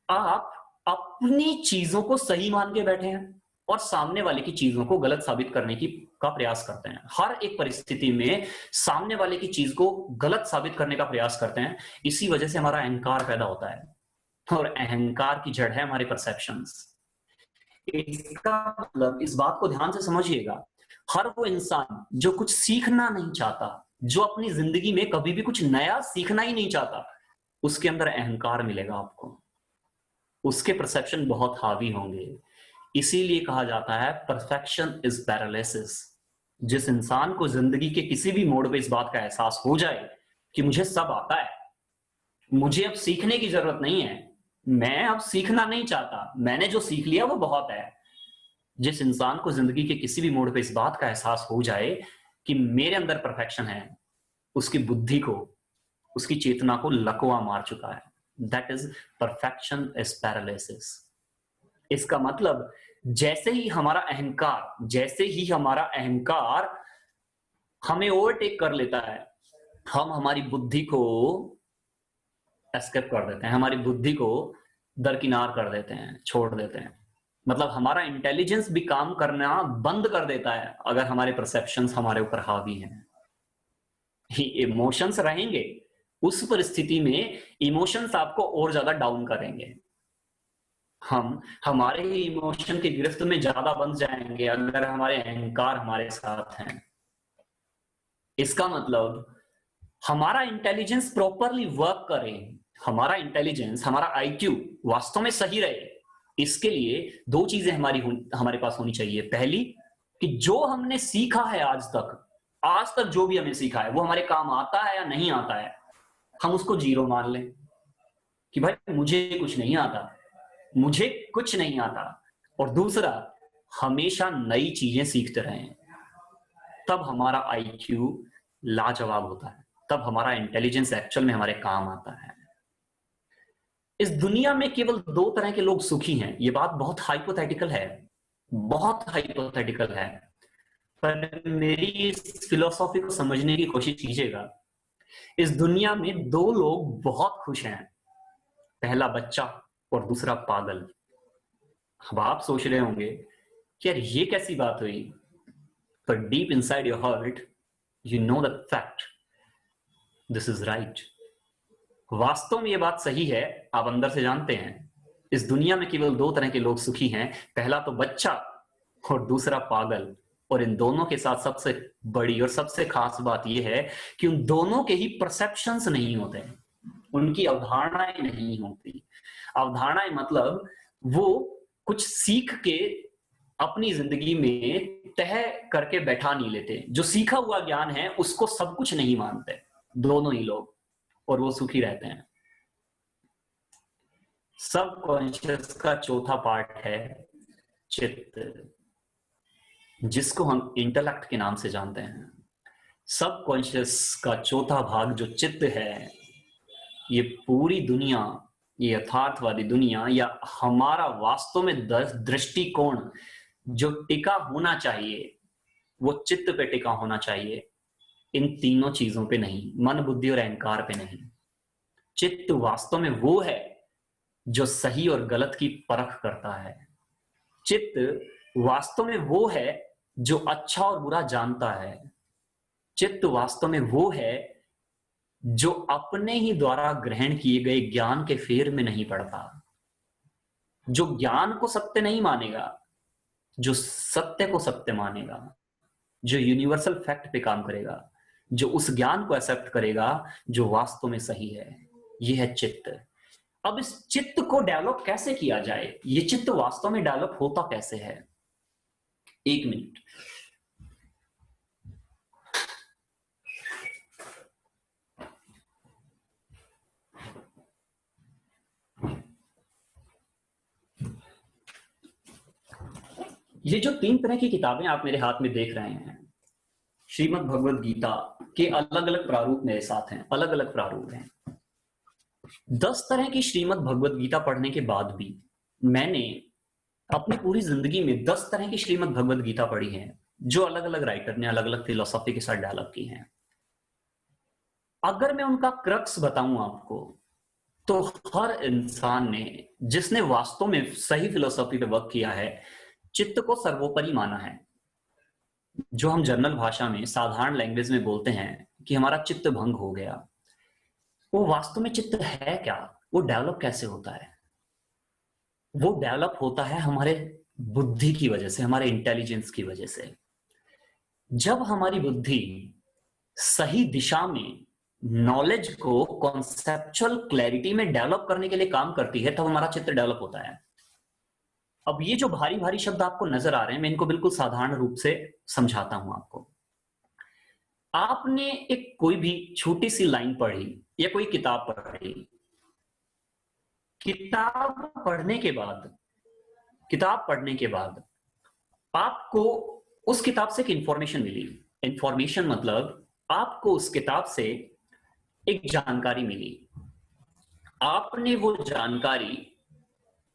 आप अपनी चीजों को सही मान के बैठे हैं और सामने वाले की चीजों को गलत साबित करने की का प्रयास करते हैं। हर एक परिस्थिति में सामने वाले की चीज को गलत साबित करने का प्रयास करते हैं। इसी वजह से हमारा अहंकार पैदा होता है, और अहंकार की जड़ है हमारे परसेप्शंस। इसका मतलब, इस बात को ध्यान से समझिएगा, हर वो इंसान जो कुछ सीखना नहीं चाहता, जो अपनी जिंदगी में कभी भी कुछ नया सीखना ही नहीं चाहता, उसके अंदर अहंकार मिलेगा आपको। उसके परसेप्शन बहुत हावी होंगे। इसीलिए कहा जाता है परफेक्शन इज पैरालिसिस। जिस इंसान को जिंदगी के किसी भी मोड़ पे इस बात का एहसास हो जाए कि मुझे सब आता है, मुझे अब सीखने की जरूरत नहीं है, मैं अब सीखना नहीं चाहता, मैंने जो सीख लिया वो बहुत है। जिस इंसान को जिंदगी के किसी भी मोड़ पे इस बात का एहसास हो जाए कि मेरे अंदर परफेक्शन है, उसकी बुद्धि को, उसकी चेतना को लकवा मार चुका है। That is perfection is paralysis. इसका मतलब जैसे ही हमारा अहंकार हमें ओवरटेक कर लेता है, हम हमारी बुद्धि को एस्केप कर देते हैं, हमारी बुद्धि को दरकिनार कर देते हैं, छोड़ देते हैं। मतलब हमारा इंटेलिजेंस भी काम करना बंद कर देता है अगर हमारे परसेप्शंस हमारे ऊपर हावी हैं। इमोशंस रहेंगे, उस परिस्थिति में इमोशंस आपको और ज्यादा डाउन करेंगे। हम हमारे ही इमोशन के गिरफ्त में ज्यादा बंध जाएंगे अगर हमारे अहंकार हमारे साथ हैं। इसका मतलब हमारा इंटेलिजेंस प्रॉपरली वर्क करे, हमारा इंटेलिजेंस, हमारा आईक्यू वास्तव में सही रहे, इसके लिए दो चीजें हमारे पास होनी चाहिए। पहली, कि जो हमने सीखा है आज तक जो भी हमने सीखा है वो हमारे काम आता है या नहीं आता है, हम उसको जीरो मान लें कि भाई मुझे कुछ नहीं आता। और दूसरा, हमेशा नई चीजें सीखते रहें, तब हमारा आईक्यू लाजवाब होता है, तब हमारा इंटेलिजेंस एक्चुअल में हमारे काम आता है। इस दुनिया में केवल 2 तरह के लोग सुखी हैं। ये बात बहुत हाइपोथेटिकल है, पर मेरी इस फिलॉसफी को समझने की कोशिश कीजिएगा। इस दुनिया में दो लोग बहुत खुश हैं, पहला बच्चा और दूसरा पागल। अब आप सोच रहे होंगे कि यार ये कैसी बात हुई, पर deep inside your heart you know the fact, this is right. वास्तव में ये बात सही है, आप अंदर से जानते हैं। इस दुनिया में केवल दो तरह के लोग सुखी हैं, पहला तो बच्चा और दूसरा पागल। और इन दोनों के साथ सबसे बड़ी और सबसे खास बात यह है कि उन दोनों के ही परसेप्शंस नहीं होते, उनकी अवधारणाएं नहीं होती। अवधारणाएं मतलब वो कुछ सीख के अपनी जिंदगी में तय करके बैठा नहीं लेते। जो सीखा हुआ ज्ञान है उसको सब कुछ नहीं मानते दोनों ही लोग, और वो सुखी रहते हैं। सब कॉन्शियस का चौथा पार्ट है चित्त, जिसको हम इंटेलेक्ट के नाम से जानते हैं। सब कॉन्शियस का चौथा भाग जो चित्त है, ये पूरी दुनिया, ये यथार्थवादी दुनिया या हमारा वास्तव में दृष्टिकोण जो टिका होना चाहिए, वो चित्त पे टिका होना चाहिए, इन तीनों चीजों पे नहीं, मन बुद्धि और अहंकार पे नहीं। चित्त वास्तव में वो है जो सही और गलत की परख करता है। चित्त वास्तव में वो है जो अच्छा और बुरा जानता है। चित्त वास्तव में वो है जो अपने ही द्वारा ग्रहण किए गए ज्ञान के फेर में नहीं पड़ता, जो ज्ञान को सत्य नहीं मानेगा, जो सत्य को सत्य मानेगा, जो यूनिवर्सल फैक्ट पे काम करेगा, जो उस ज्ञान को एक्सेप्ट करेगा जो वास्तव में सही है। यह है चित्त। अब इस चित्त को डेवलप कैसे किया जाए, ये चित्त वास्तव में डेवलप होता कैसे है? एक मिनट। ये जो तीन तरह की किताबें आप मेरे हाथ में देख रहे हैं, श्रीमद् भगवद गीता के अलग अलग प्रारूप मेरे साथ हैं, अलग अलग प्रारूप हैं। 10 तरह की श्रीमद् भगवद गीता पढ़ने के बाद भी मैंने अपनी पूरी जिंदगी में 10 तरह की श्रीमद् भगवद गीता पढ़ी है, जो अलग अलग राइटर ने अलग अलग फिलोसॉफी के साथ डेवलप की हैं। अगर मैं उनका क्रक्स बताऊं आपको, तो हर इंसान ने, जिसने वास्तव में सही फिलोसॉफी पे वर्क किया है, चित्त को सर्वोपरि माना है। जो हम जनरल भाषा में, साधारण लैंग्वेज में बोलते हैं कि हमारा चित्त भंग हो गया, वो वास्तव में चित्त है क्या? वो डेवलप कैसे होता है? वो डेवलप होता है हमारे बुद्धि की वजह से, हमारे इंटेलिजेंस की वजह से। जब हमारी बुद्धि सही दिशा में नॉलेज को कॉन्सेप्चुअल क्लैरिटी में डेवलप करने के लिए काम करती है, तब हमारा चित्त डेवलप होता है। अब ये जो भारी भारी शब्द आपको नजर आ रहे हैं, मैं इनको बिल्कुल साधारण रूप से समझाता हूं आपको। आपने एक कोई भी छोटी सी लाइन पढ़ी या कोई किताब पढ़ी, किताब पढ़ने के बाद आपको उस किताब से एक इंफॉर्मेशन मिली। इंफॉर्मेशन मतलब आपको उस किताब से एक जानकारी मिली। आपने वो जानकारी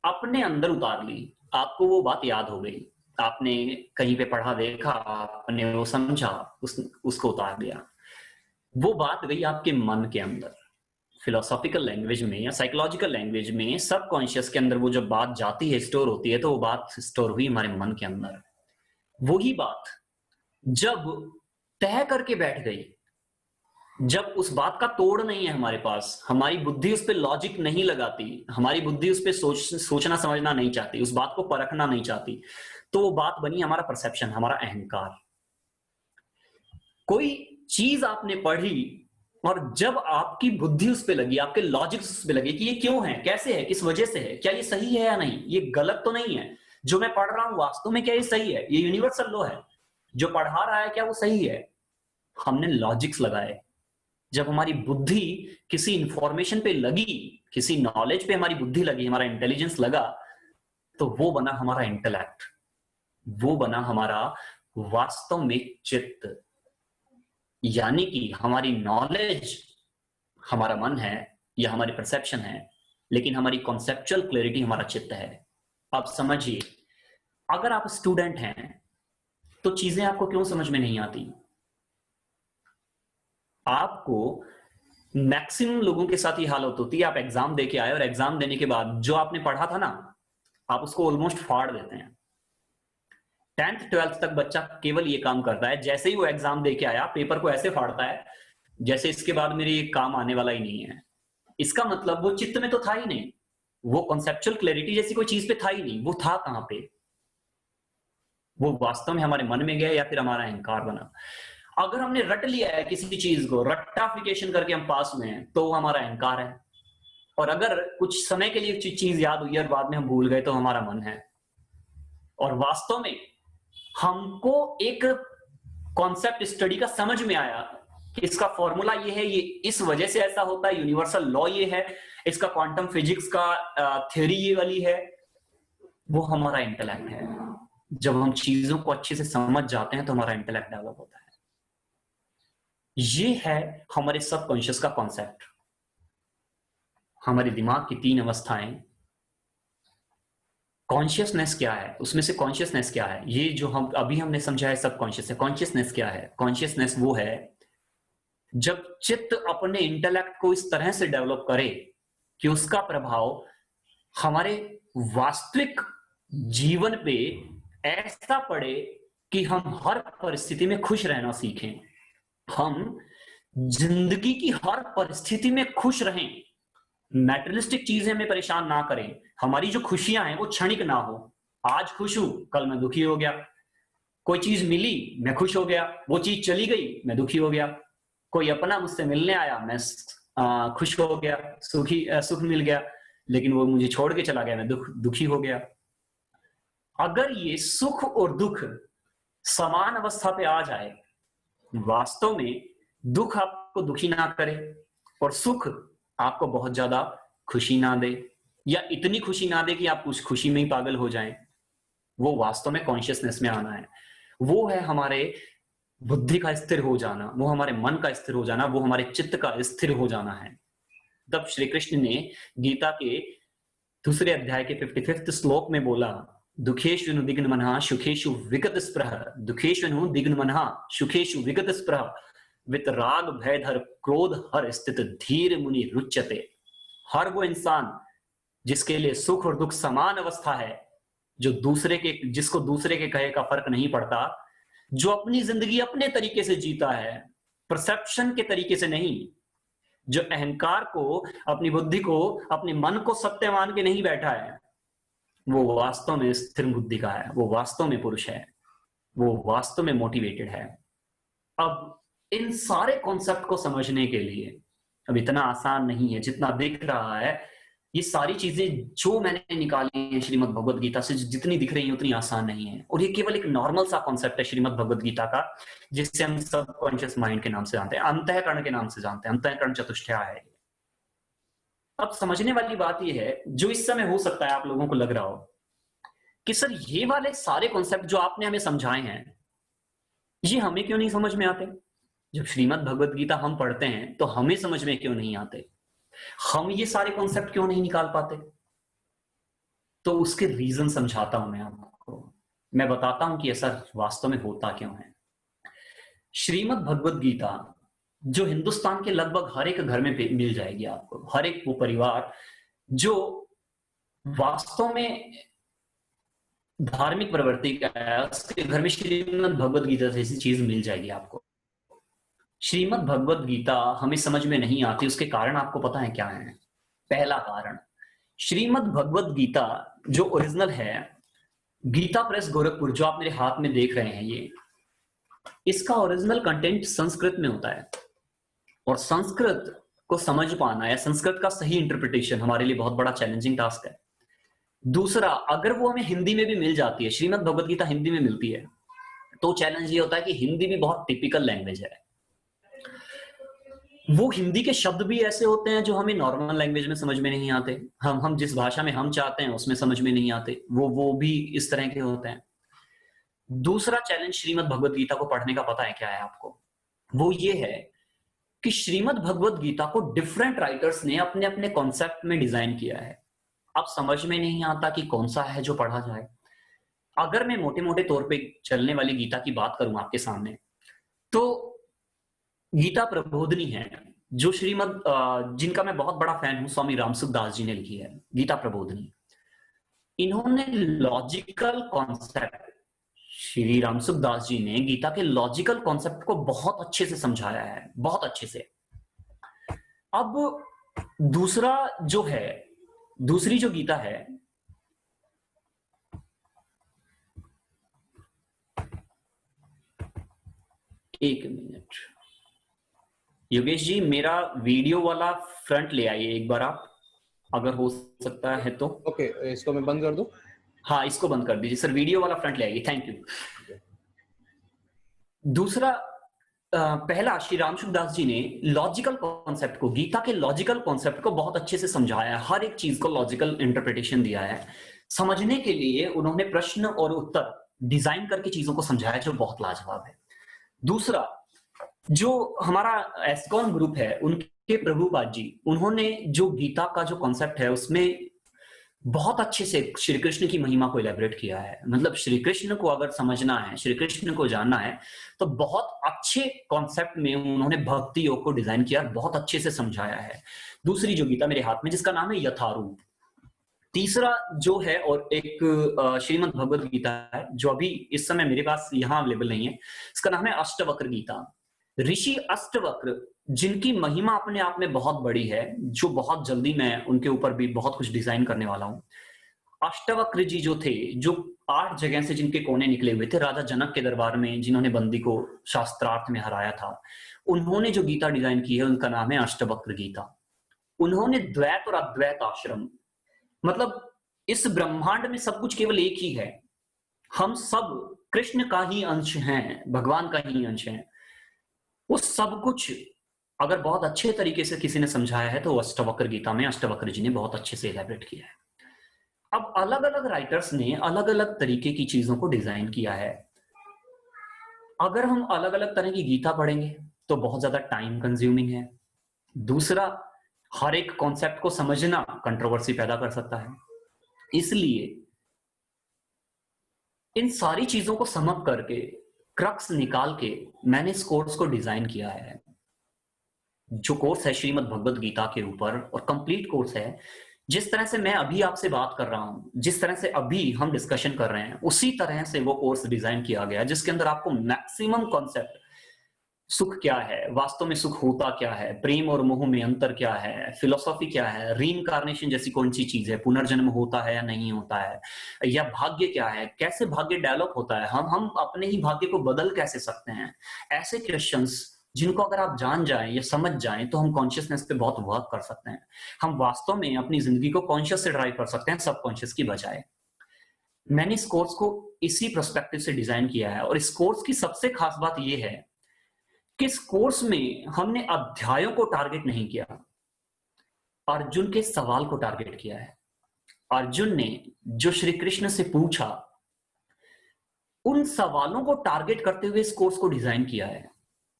अपने अंदर उतार ली, आपको वो बात याद हो गई, आपने कहीं पे पढ़ा देखा, आपने वो समझा, उसको उतार दिया। वो बात गई आपके मन के अंदर। फिलोसॉफिकल लैंग्वेज में या साइकोलॉजिकल लैंग्वेज में सबकॉन्शियस के अंदर वो जब बात जाती है, स्टोर होती है, तो वो बात स्टोर हुई हमारे मन के अंदर। वही बात जब तय करके बैठ गई, जब उस बात का तोड़ नहीं है हमारे पास, हमारी बुद्धि उस पर लॉजिक नहीं लगाती, हमारी बुद्धि उस पर सोचना समझना नहीं चाहती, उस बात को परखना नहीं चाहती, तो वो बात बनी हमारा परसेप्शन, हमारा अहंकार। कोई चीज आपने पढ़ी और जब आपकी बुद्धि उस पर लगी, आपके लॉजिक उस पर लगे कि ये क्यों है, कैसे है, किस वजह से है, क्या ये सही है या नहीं, ये गलत तो नहीं है, जो मैं पढ़ रहा हूं वास्तव में क्या ये सही है, ये यूनिवर्सल लॉ है, जो पढ़ा रहा है क्या वो सही है, हमने लॉजिक्स लगाए। जब हमारी बुद्धि किसी इंफॉर्मेशन पे लगी, किसी नॉलेज पे हमारी बुद्धि लगी, हमारा इंटेलिजेंस लगा, तो वो बना हमारा इंटेलेक्ट, वो बना हमारा वास्तव में चित्त। यानी कि हमारी नॉलेज हमारा मन है या हमारी परसेप्शन है, लेकिन हमारी कॉन्सेप्चुअल क्लैरिटी हमारा चित्त है। अब समझिए, अगर आप स्टूडेंट हैं तो चीजें आपको क्यों समझ में नहीं आती? आपको मैक्सिमम लोगों के साथ ये हालत होती है, आप एग्जाम दे के आए और एग्जाम देने के बाद जो आपने पढ़ा था ना, आप उसको ऑलमोस्ट फाड़ देते हैं। 10th 12th तक बच्चा केवल ये काम करता है, जैसे ही वो एग्जाम दे के आया पेपर को ऐसे फाड़ता है जैसे इसके बाद मेरे ये काम आने वाला ही नहीं है। इसका मतलब वो चित्त में तो था ही नहीं, वो कॉन्सेप्चुअल क्लैरिटी जैसी कोई चीज पे था ही नहीं, वो था कहां पे? वो वास्तव में हमारे मन में गया या फिर हमारा अहंकार बना। अगर हमने रट लिया है किसी चीज को, रट्टाफिकेशन करके हम पास हुए हैं, तो वो हमारा अहंकार है। और अगर कुछ समय के लिए चीज याद हुई और बाद में हम भूल गए तो हमारा मन है। और वास्तव में हमको एक कॉन्सेप्ट स्टडी का समझ में आया कि इसका फॉर्मूला ये है, ये इस वजह से ऐसा होता है, यूनिवर्सल लॉ ये है, इसका क्वांटम फिजिक्स का थ्योरी ये वाली है। वो हमारा इंटेलेक्ट है। जब हम चीजों को अच्छे से समझ जाते हैं तो हमारा इंटेलेक्ट डेवलप होता है। ये है हमारे सबकॉन्शियस का कॉन्सेप्ट। हमारे दिमाग की 3 अवस्थाएं। कॉन्शियसनेस क्या है, उसमें से कॉन्शियसनेस क्या है, ये जो हम अभी हमने समझा है सबकॉन्शियस है। कॉन्शियसनेस क्या है? कॉन्शियसनेस वो है जब चित्त अपने इंटेलेक्ट को इस तरह से डेवलप करे कि उसका प्रभाव हमारे वास्तविक जीवन पे ऐसा पड़े कि हम हर परिस्थिति में खुश रहना सीखें। हम जिंदगी की हर परिस्थिति में खुश रहें। मैटेरियलिस्टिक चीजें हमें परेशान ना करें। हमारी जो खुशियां हैं वो क्षणिक ना हो। आज खुश हूं, कल मैं दुखी हो गया। कोई चीज मिली, मैं खुश हो गया, वो चीज चली गई, मैं दुखी हो गया। कोई अपना मुझसे मिलने आया, मैं खुश हो गया, सुख मिल गया। लेकिन वो मुझे छोड़ के चला गया, मैं दुखी हो गया। अगर ये सुख और दुख समान अवस्था पे आ जाए, वास्तव में दुख आपको दुखी ना करे और सुख आपको बहुत ज्यादा खुशी ना दे, या इतनी खुशी ना दे कि आप उस खुशी में ही पागल हो जाएं, वो वास्तव में कॉन्शियसनेस में आना है। वो है हमारे बुद्धि का स्थिर हो जाना, वो हमारे मन का स्थिर हो जाना, वो हमारे चित्त का स्थिर हो जाना है। तब श्री कृष्ण ने गीता के दूसरे अध्याय के 55वें श्लोक में बोला, दुखेषु दिग्न मनः सुखेषु विगत स्पृह, दुखेषु दिग्न मनः सुखेषु विगत स्पृह, वित राग भयधर क्रोध हर स्थित धीर मुनि रुच्यते। हर वो इंसान जिसके लिए सुख और दुख समान अवस्था है, जिसको दूसरे के कहे का फर्क नहीं पड़ता, जो अपनी जिंदगी अपने तरीके से जीता है, परसेप्शन के तरीके से नहीं, जो अहंकार को, अपनी बुद्धि को, अपने मन को सत्य मान के नहीं बैठा है, वो वास्तव में स्थिर बुद्धि का है, वो वास्तव में पुरुष है, वो वास्तव में मोटिवेटेड है। अब इन सारे कॉन्सेप्ट को समझने के लिए अब इतना आसान नहीं है जितना दिख रहा है। ये सारी चीजें जो मैंने निकाली है श्रीमद् भगवद गीता से, जितनी दिख रही है उतनी आसान नहीं है। और ये केवल एक नॉर्मल सा कॉन्सेप्ट है श्रीमद् भगवद गीता का, जिससे हम सबकॉन्शियस माइंड के नाम से जानते हैं, अंतःकरण के नाम से जानते हैं। अंतःकरण चतुष्टय है। अब समझने वाली बात यह है, जो इस समय हो सकता है आप लोगों को लग रहा हो कि सर ये वाले सारे कॉन्सेप्ट जो आपने हमें समझाए हैं, ये हमें क्यों नहीं समझ में आते? जब श्रीमद् भगवद गीता हम पढ़ते हैं तो हमें समझ में क्यों नहीं आते? हम ये सारे कॉन्सेप्ट क्यों नहीं निकाल पाते? तो उसके रीजन समझाता हूं मैं आपको। मैं बताता हूं कि ऐसा वास्तव में होता क्यों है। श्रीमद् भगवद गीता जो हिंदुस्तान के लगभग हर एक घर में मिल जाएगी आपको, हर एक वो परिवार जो वास्तव में धार्मिक प्रवृत्ति का है, उसके घर में श्रीमद् भगवद गीता जैसी चीज मिल जाएगी आपको। श्रीमद् भगवद गीता हमें समझ में नहीं आती, उसके कारण आपको पता है क्या है? पहला कारण, श्रीमद् भगवद गीता जो ओरिजिनल है, गीता प्रेस गोरखपुर जो आप मेरे हाथ में देख रहे हैं, ये इसका ओरिजिनल कंटेंट संस्कृत में होता है। और संस्कृत को समझ पाना या संस्कृत का सही इंटरप्रिटेशन हमारे लिए बहुत बड़ा चैलेंजिंग टास्क है। दूसरा, अगर वो हमें हिंदी में भी मिल जाती है, श्रीमद् भगवद गीता हिंदी में मिलती है, तो चैलेंज ये होता है कि हिंदी भी बहुत टिपिकल लैंग्वेज है। वो हिंदी के शब्द भी ऐसे होते हैं जो हमें नॉर्मल लैंग्वेज में समझ में नहीं आते। हम जिस भाषा में हम चाहते हैं उसमें समझ में नहीं आते, वो भी इस तरह के होते हैं। दूसरा चैलेंज श्रीमद् भगवद गीता को पढ़ने का पता है क्या है आपको? वो ये है कि श्रीमद् भगवद गीता को डिफरेंट राइटर्स ने अपने अपने कॉन्सेप्ट में डिजाइन किया है। अब समझ में नहीं आता कि कौन सा है जो पढ़ा जाए। अगर मैं मोटे मोटे तौर पे चलने वाली गीता की बात करूं आपके सामने, तो गीता प्रबोधनी है, जो जिनका मैं बहुत बड़ा फैन हूं, स्वामी रामसुखदास जी ने लिखी है, गीता प्रबोधनी। इन्होंने लॉजिकल कॉन्सेप्ट, श्री रामसुखदास जी ने गीता के लॉजिकल कॉन्सेप्ट को बहुत अच्छे से समझाया है, बहुत अच्छे से। अब दूसरा जो है, दूसरी जो गीता है, एक मिनट योगेश जी, मेरा वीडियो वाला फ्रंट ले आइए एक बार आप, अगर हो सकता है तो।
ओके, इसको मैं बंद कर दूं?
हाँ, इसको बंद कर दीजिए सर, वीडियो वाला फ्रंट ले आइए, थैंक यू। दूसरा, पहला, श्री रामसुखदास जी ने लॉजिकल कॉन्सेप्ट को, गीता के लॉजिकल कॉन्सेप्ट को बहुत अच्छे से समझाया है, हर एक चीज को लॉजिकल इंटरप्रिटेशन दिया है। समझने के लिए उन्होंने प्रश्न और उत्तर डिजाइन करके चीजों को समझाया, जो बहुत लाजवाब है। दूसरा, जो हमारा एस्कॉन ग्रुप है, उनके प्रभुपाद जी, उन्होंने जो गीता का जो कॉन्सेप्ट है उसमें बहुत अच्छे से श्री कृष्ण की महिमा को इलेबरेट किया है। मतलब श्री कृष्ण को अगर समझना है, श्री कृष्ण को जानना है, तो बहुत अच्छे कॉन्सेप्ट में उन्होंने भक्ति योग को डिजाइन किया, बहुत अच्छे से समझाया है। दूसरी जो गीता मेरे हाथ में, जिसका नाम है यथारूप। तीसरा जो है, और एक श्रीमद् भगवद गीता है, जो अभी इस समय मेरे पास यहाँ अवेलेबल नहीं है, इसका नाम है अष्टवक्र गीता। ऋषि अष्टवक्र, जिनकी महिमा अपने आप में बहुत बड़ी है, जो बहुत जल्दी मैं उनके ऊपर भी बहुत कुछ डिजाइन करने वाला हूं। अष्टवक्र जी जो थे, जो 8 जगह से जिनके कोने निकले हुए थे, राजा जनक के दरबार में जिन्होंने बंदी को शास्त्रार्थ में हराया था, उन्होंने जो गीता डिजाइन की है, उनका नाम है अष्टवक्र गीता। उन्होंने द्वैत और अद्वैत आश्रम, मतलब इस ब्रह्मांड में सब कुछ केवल एक ही है, हम सब कृष्ण का ही अंश हैं, भगवान का ही अंश हैं। वो सब कुछ अगर बहुत अच्छे तरीके से किसी ने समझाया है, तो अष्टवक्र गीता में अष्टवक्र जी ने बहुत अच्छे से इलेबरेट किया है। अब अलग अलग राइटर्स ने अलग अलग तरीके की चीजों को डिजाइन किया है। अगर हम अलग अलग तरह की गीता पढ़ेंगे तो बहुत ज्यादा टाइम कंज्यूमिंग है। दूसरा, हर एक कॉन्सेप्ट को समझना कंट्रोवर्सी पैदा कर सकता है। इसलिए इन सारी चीजों को समझ करके, क्रक्स निकाल के, मैंने इस कोर्स को डिजाइन किया है, जो कोर्स है श्रीमद् भगवद गीता के ऊपर, और कंप्लीट कोर्स है। जिस तरह से मैं अभी आपसे बात कर रहा हूं, जिस तरह से अभी हम डिस्कशन कर रहे हैं, उसी तरह से वो कोर्स डिजाइन किया गया, जिसके अंदर आपको मैक्सिमम कॉन्सेप्ट, सुख क्या है, वास्तव में सुख होता क्या है, प्रेम और मोह में अंतर क्या है, फिलोसॉफी क्या है, रीइंकार्नेशन जैसी कौन सी चीज है, पुनर्जन्म होता है या नहीं होता है, या भाग्य क्या है, कैसे भाग्य डेवलप होता है, हम अपने ही भाग्य को बदल कैसे सकते हैं, ऐसे क्वेश्चंस जिनको अगर आप जान जाएं या समझ जाएं, तो हम कॉन्शियसनेस पे बहुत वर्क कर सकते हैं। हम वास्तव में अपनी जिंदगी को कॉन्शियस से ड्राइव कर सकते हैं, सबकॉन्शियस की बजाय। मैंने इस कोर्स को इसी पर्सपेक्टिव से डिजाइन किया है, और इस कोर्स की सबसे खास बात यह है कि इस कोर्स में हमने अध्यायों को टारगेट नहीं किया, अर्जुन के सवाल को टारगेट किया है। अर्जुन ने जो श्री कृष्ण से पूछा, उन सवालों को टारगेट करते हुए इस कोर्स को डिजाइन किया है।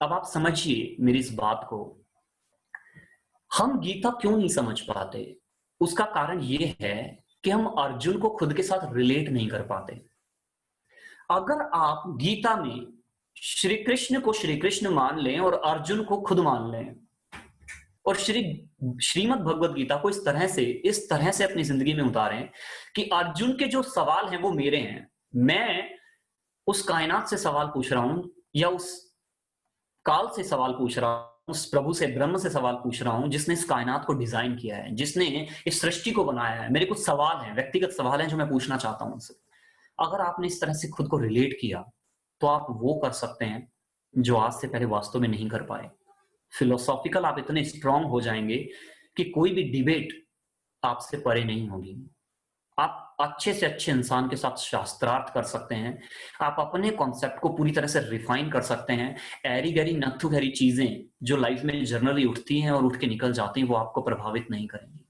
अब आप समझिए मेरी इस बात को, हम गीता क्यों नहीं समझ पाते, उसका कारण यह है कि हम अर्जुन को खुद के साथ रिलेट नहीं कर पाते। अगर आप गीता में श्री कृष्ण को श्री कृष्ण मान लें और अर्जुन को खुद मान लें, और श्रीमद् भगवद गीता को इस तरह से अपनी जिंदगी में उतारें कि अर्जुन के जो सवाल हैं वो मेरे हैं, मैं उस कायनात से सवाल पूछ रहा हूं, या उस काल से सवाल पूछ रहा हूं, उस प्रभु से, ब्रह्म से सवाल पूछ रहा हूं, जिसने इस कायनात को डिजाइन किया है, जिसने इस सृष्टि को बनाया है। मेरे कुछ सवाल हैं, व्यक्तिगत सवाल हैं, जो मैं पूछना चाहता हूं उनसे। अगर आपने इस तरह से खुद को रिलेट किया, तो आप वो कर सकते हैं जो आज से पहले वास्तव में नहीं कर पाए। फिलोसॉफिकल आप इतने स्ट्रांग हो जाएंगे कि कोई भी डिबेट आपसे परे नहीं होगी। आप अच्छे से अच्छे इंसान के साथ शास्त्रार्थ कर सकते हैं, आप अपने कॉन्सेप्ट को पूरी तरह से रिफाइन कर सकते हैं। एरी गरी नथु गरी चीजें जो लाइफ में जनरली उठती हैं और उठ के निकल जाती हैं, वो आपको प्रभावित नहीं करेंगी।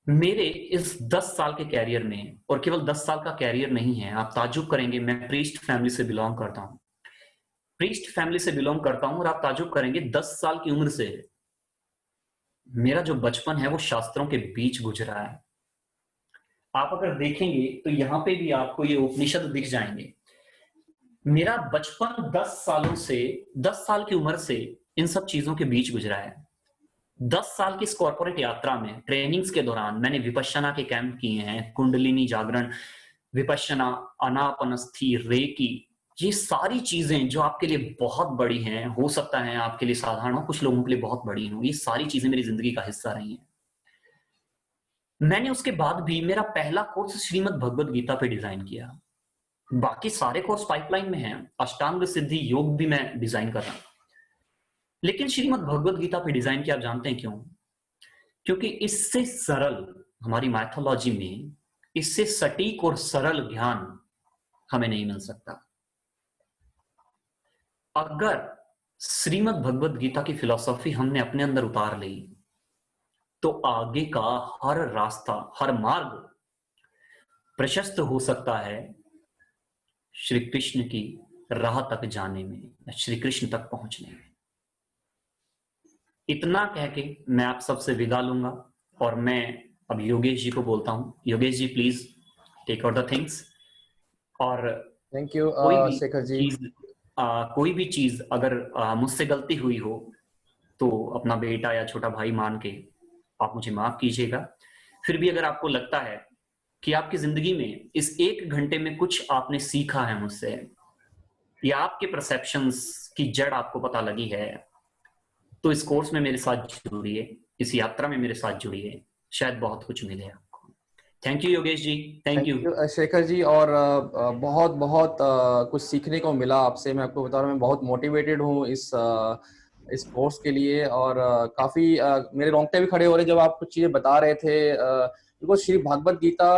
मेरे इस 10 साल के कैरियर में, और केवल 10 साल का कैरियर नहीं है, आप ताजुब करेंगे, मैं प्रीस्ट फैमिली से बिलोंग करता हूं, प्रीस्ट फैमिली से बिलोंग करता हूं, और आप ताजुब करेंगे 10 साल की उम्र से मेरा जो बचपन है वो शास्त्रों के बीच गुजरा है। आप अगर देखेंगे तो यहां पे भी आपको ये उपनिषद दिख जाएंगे। मेरा बचपन 10 साल की उम्र से इन सब चीजों के बीच गुजरा है। 10 साल की इस कॉर्पोरेट यात्रा में ट्रेनिंग्स के दौरान मैंने विपश्यना के कैंप किए हैं, कुंडलिनी जागरण, विपश्यना, अनापनस्थी, रेकी, ये सारी चीजें जो आपके लिए बहुत बड़ी हैं, हो सकता है आपके लिए साधारण हो, कुछ लोगों के लिए बहुत बड़ी हो, ये सारी चीजें मेरी जिंदगी का हिस्सा रही हैं। मैंने उसके बाद भी मेरा पहला कोर्स श्रीमद् भगवद गीता पे डिजाइन किया। बाकी सारे कोर्स पाइपलाइन में हैं, अष्टांग सिद्धि योग भी मैं डिजाइन कर रहा हूं, लेकिन श्रीमद् भगवद गीता पे डिजाइन किया। आप जानते हैं क्यों? क्योंकि इससे सरल, हमारी माइथोलॉजी में इससे सटीक और सरल ज्ञान हमें नहीं मिल सकता। अगर श्रीमद् भगवद गीता की फिलॉसफी हमने अपने अंदर उतार ली तो आगे का हर रास्ता, हर मार्ग प्रशस्त हो सकता है श्री कृष्ण की राह तक जाने में, श्री कृष्ण तक पहुंचने में। इतना कह के मैं आप सबसे विदा लूंगा और मैं अब योगेश जी को बोलता हूं। Yogesh ji please take out the things. और
थैंक यू शेखर जी।
कोई भी चीज अगर मुझसे गलती हुई हो तो अपना बेटा या छोटा भाई मान के आप मुझे माफ कीजिएगा। फिर भी अगर आपको लगता है कि आपकी जिंदगी में इस 1 घंटे में कुछ आपने सीखा है मुझसे, या आपके परसेप्शंस की जड़ आपको पता लगी है, तो इस कोर्स में मेरे साथ जुड़िए, इस यात्रा में मेरे साथ जुड़िए, शायद बहुत कुछ मिले आपको। Thank you Yogesh ji, thank you
Shekhar ji. और बहुत बहुत कुछ सीखने को मिला आपसे। मैं आपको बता रहा हूँ, मैं बहुत मोटिवेटेड हूँ इस कोर्स के लिए। और काफी मेरे रोंगटे भी खड़े हो रहे जब आप कुछ चीजें बता रहे थे। बिकॉज श्री भागवत गीता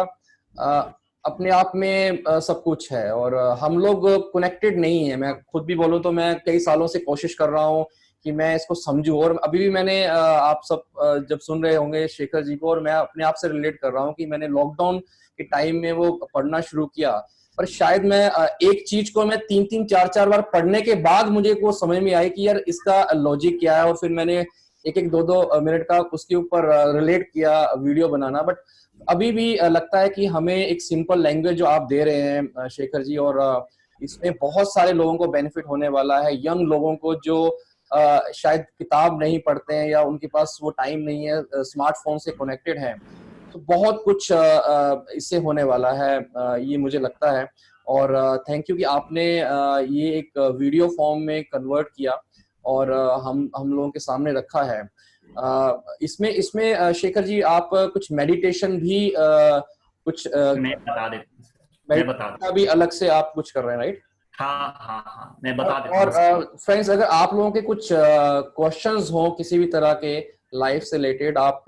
अपने आप में सब कुछ है, और हम लोग कनेक्टेड नहीं है। मैं खुद भी बोलूँ तो मैं कई सालों से कोशिश कर रहा हूँ कि मैं इसको समझूं। और अभी भी मैंने आप सब जब सुन रहे होंगे शेखर जी को, और मैं अपने आप से रिलेट कर रहा हूँ कि मैंने लॉकडाउन के टाइम में वो पढ़ना शुरू किया। पर शायद मैं एक चीज को मैं 3-3, 4-4 बार पढ़ने के बाद मुझे वो समझ में आई कि यार इसका लॉजिक क्या है। और फिर मैंने 1-1, 2-2 मिनट का उसके ऊपर रिलेट किया, वीडियो बनाना। बट अभी भी लगता है कि हमें एक सिंपल लैंग्वेज जो आप दे रहे हैं शेखर जी, और इसमें बहुत सारे लोगों को बेनिफिट होने वाला है। यंग लोगों को जो शायद किताब नहीं पढ़ते हैं या उनके पास वो टाइम नहीं है, स्मार्टफोन से कनेक्टेड है, तो बहुत कुछ इससे होने वाला है, ये मुझे लगता है। और थैंक यू कि आपने ये एक वीडियो फॉर्म में कन्वर्ट किया और हम लोगों के सामने रखा है। इसमें शेखर जी आप कुछ मेडिटेशन भी कुछ
मैं बता देता हूँ, मैं बता
मेडिटेशन भी अलग से आप कुछ कर रहे हैं, राइट?
हाँ हाँ हाँ, मैं बता देता
और
हूँ।
फ्रेंड्स, अगर आप लोगों के कुछ क्वेश्चंस हो किसी भी तरह के लाइफ से रिलेटेड, आप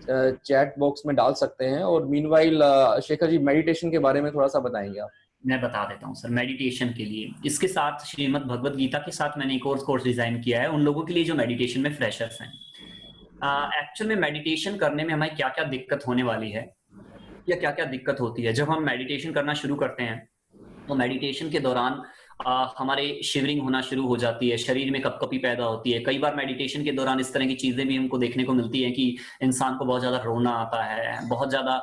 चैट बॉक्स में डाल सकते हैं। और मीनवाइल शेखर जी मेडिटेशन के बारे में थोड़ा सा बताएंगे आप?
मैं बता देता हूँ सर। मेडिटेशन के लिए इसके साथ श्रीमद् भगवद गीता के साथ मैंने एक और कोर्स डिजाइन किया है उन लोगों के लिए जो मेडिटेशन में फ्रेशर्स हैं। एक्चुअल में मेडिटेशन करने में हमें क्या क्या दिक्कत होने वाली है या क्या क्या दिक्कत होती है जब हम मेडिटेशन करना शुरू करते हैं। तो मेडिटेशन के दौरान हमारे शिवरिंग होना शुरू हो जाती है, शरीर में कपकपी पैदा होती है। कई बार मेडिटेशन के दौरान इस तरह की चीजें भी हमको देखने को मिलती है कि इंसान को बहुत ज्यादा रोना आता है, बहुत ज्यादा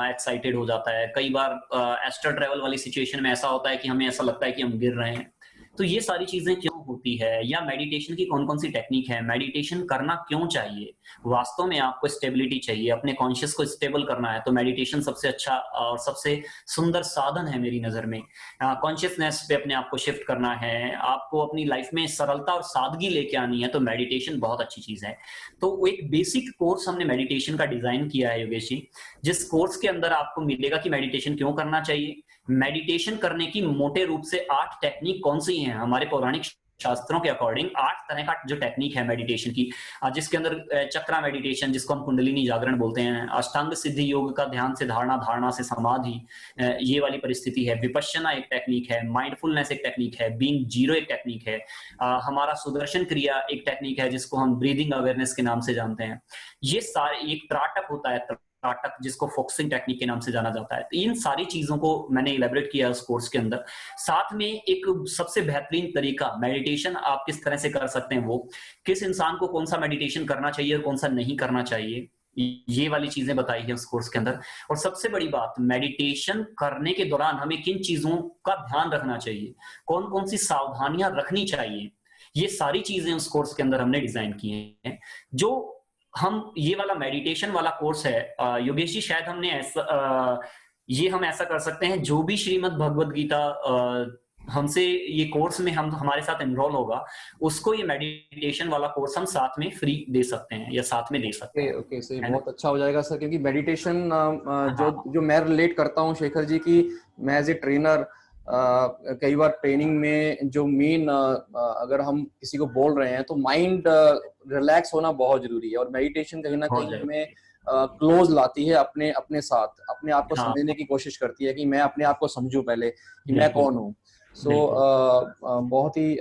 एक्साइटेड हो जाता है। कई बार एस्ट्रल ट्रैवल वाली सिचुएशन में ऐसा होता है कि हमें ऐसा लगता है कि हम गिर रहे हैं। तो ये सारी चीजें क्यों होती है, या मेडिटेशन की कौन कौन सी टेक्निक है, मेडिटेशन करना क्यों चाहिए। वास्तव में आपको स्टेबिलिटी चाहिए, अपने कॉन्शियस को स्टेबल करना है तो मेडिटेशन सबसे अच्छा और सबसे सुंदर साधन है मेरी नजर में। कॉन्शियसनेस पे अपने आप को शिफ्ट करना है, आपको अपनी लाइफ में सरलता और सादगी लेके आनी है, तो मेडिटेशन बहुत अच्छी चीज है। तो एक बेसिक कोर्स हमने मेडिटेशन का डिजाइन किया है योगेश जी, जिस कोर्स के अंदर आपको मिलेगा कि मेडिटेशन क्यों करना चाहिए, मेडिटेशन करने की मोटे रूप से 8 टेक्निक कौन सी हैं। हमारे पौराणिक शास्त्रों के अकॉर्डिंग 8 तरह का जो टेक्निक है मेडिटेशन की, जिसके अंदर चक्रा मेडिटेशन जिसको हम कुंडलिनी जागरण बोलते हैं, अष्टांग सिद्धि योग का ध्यान से धारणा, धारणा से समाधि, ये वाली परिस्थिति है, विपश्यना एक टेक्निक है, माइंडफुलनेस एक टेक्निक है, बीइंग जीरो एक टेक्निक है, हमारा सुदर्शन क्रिया एक टेक्निक है जिसको हम ब्रीदिंग अवेयरनेस के नाम से जानते हैं। ये सारे, एक त्राटक होता है, त्राटक जिसको फोकसिंग टेक्निक के नाम से जाना जाता है। तो इन सारी चीजों को मैंने इलेबोरेट किया उस कोर्स के अंदर। साथ में एक सबसे बेहतरीन तरीका मेडिटेशन आप किस तरह से कर सकते हैं, वो किस इंसान को कौन सा मेडिटेशन करना चाहिए और कौन सा नहीं करना चाहिए, ये वाली चीजें बताई है उस कोर्स के अंदर। और सबसे बड़ी बात, मेडिटेशन करने के दौरान हमें किन चीजों का ध्यान रखना चाहिए, कौन कौन सी सावधानियां रखनी चाहिए, ये सारी चीजें उस कोर्स के अंदर हमने डिजाइन की हैं। जो हम ये वाला मेडिटेशन वाला कोर्स है, योगेश जी, शायद हमने ऐसा ये हम ऐसा कर सकते हैं, जो भी श्रीमद् भगवद गीता हमसे ये कोर्स में हम हमारे साथ एनरोल होगा, उसको ये मेडिटेशन वाला कोर्स हम साथ में फ्री दे सकते हैं या साथ में दे सकते हैं।
ओके, सही, बहुत अच्छा हो जाएगा सर, क्योंकि मेडिटेशन जो
हाँ,
जो मैं रिलेट करता हूँ शेखर जी की, मैं एज ए ट्रेनर कई बार ट्रेनिंग में जो मेन अगर हम किसी को बोल रहे हैं तो माइंड रिलैक्स होना बहुत जरूरी है, और मेडिटेशन कहीं ना
बहुत
कहीं
जरूरी
हमें
है।
क्लोज लाती है अपने अपने साथ, अपने आप को
हाँ,
समझने की कोशिश करती है कि मैं अपने आप को समझूं पहले कि मैं
बिल्कुल
कौन हूँ। सो
बिल्कुल।
बहुत ही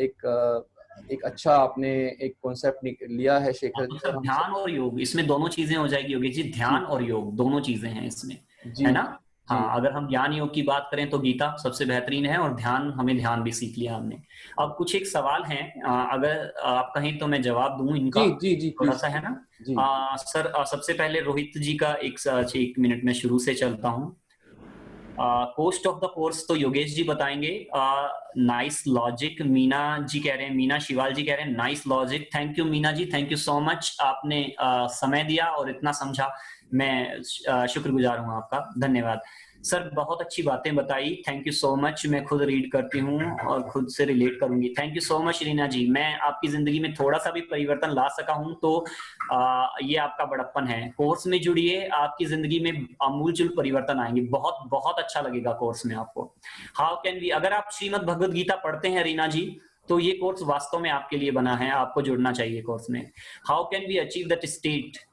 एक अच्छा आपने एक कॉन्सेप्ट लिया है शेखर
तो
जी,
सर
और हम सब।
ध्यान और योग, इसमें दोनों चीजें हो जाएगी योगेश जी,
जी
ध्यान और योग दोनों चीजें हैं इसमें,
जी
है ना?
जी
हाँ, अगर हम ज्ञान योग की बात करें तो गीता सबसे बेहतरीन है, और ध्यान, हमें ध्यान भी सीख लिया हमने। अब कुछ एक सवाल हैं, अगर आप कहें तो मैं जवाब दूं इनका,
जी जी जी
थोड़ा
प्लीज
सा, है ना?
जी।
सर, सबसे पहले रोहित जी का एक मिनट में शुरू से चलता हूँ। कोस्ट ऑफ द कोर्स तो योगेश जी बताएंगे। नाइस लॉजिक, मीना जी कह रहे हैं, मीना शिवाल जी कह रहे हैं nice logic. Thank you Meena ji, thank you so much, आपने समय दिया और इतना समझा, मैं शुक्रगुजार हूँ आपका, धन्यवाद। सर बहुत अच्छी बातें बताई, थैंक यू सो मच, मैं खुद रीड करती हूँ और खुद से रिलेट करूंगी। Thank you so much Reena ji, मैं आपकी जिंदगी में थोड़ा सा भी परिवर्तन ला सका हूँ तो ये आपका बड़प्पन है। कोर्स में जुड़िए, आपकी जिंदगी में आमूलचूल परिवर्तन आएंगे, बहुत बहुत अच्छा लगेगा कोर्स में आपको। हाउ कैन वी, अगर आप श्रीमद् भगवद गीता पढ़ते हैं रीना जी, तो ये कोर्स वास्तव में आपके लिए बना है, आपको जुड़ना चाहिए कोर्स में। How can we achieve that state,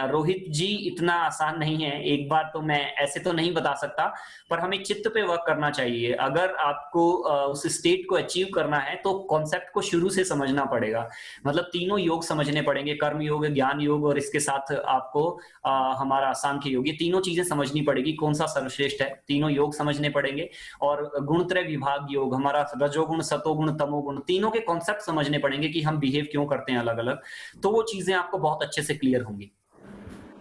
Rohit ji इतना आसान नहीं है, एक बार तो मैं ऐसे तो नहीं बता सकता, पर हमें चित्त पे वर्क करना चाहिए। अगर आपको उस स्टेट को अचीव करना है तो कॉन्सेप्ट को शुरू से समझना पड़ेगा, मतलब तीनों योग समझने पड़ेंगे, कर्म योग, ज्ञान योग, और इसके साथ आपको हमारा सांख्य योग, ये तीनों चीजें समझनी पड़ेगी, कौन सा सर्वश्रेष्ठ है, तीनों योग समझने पड़ेंगे। और गुणत्रय विभाग योग, हमारा रजोगुण, सतोगुण, तमोगुण, तीनों के कॉन्सेप्ट समझने पड़ेंगे कि हम बिहेव क्यों करते हैं अलग अलग, तो वो चीजें आपको बहुत अच्छे से क्लियर होंगी।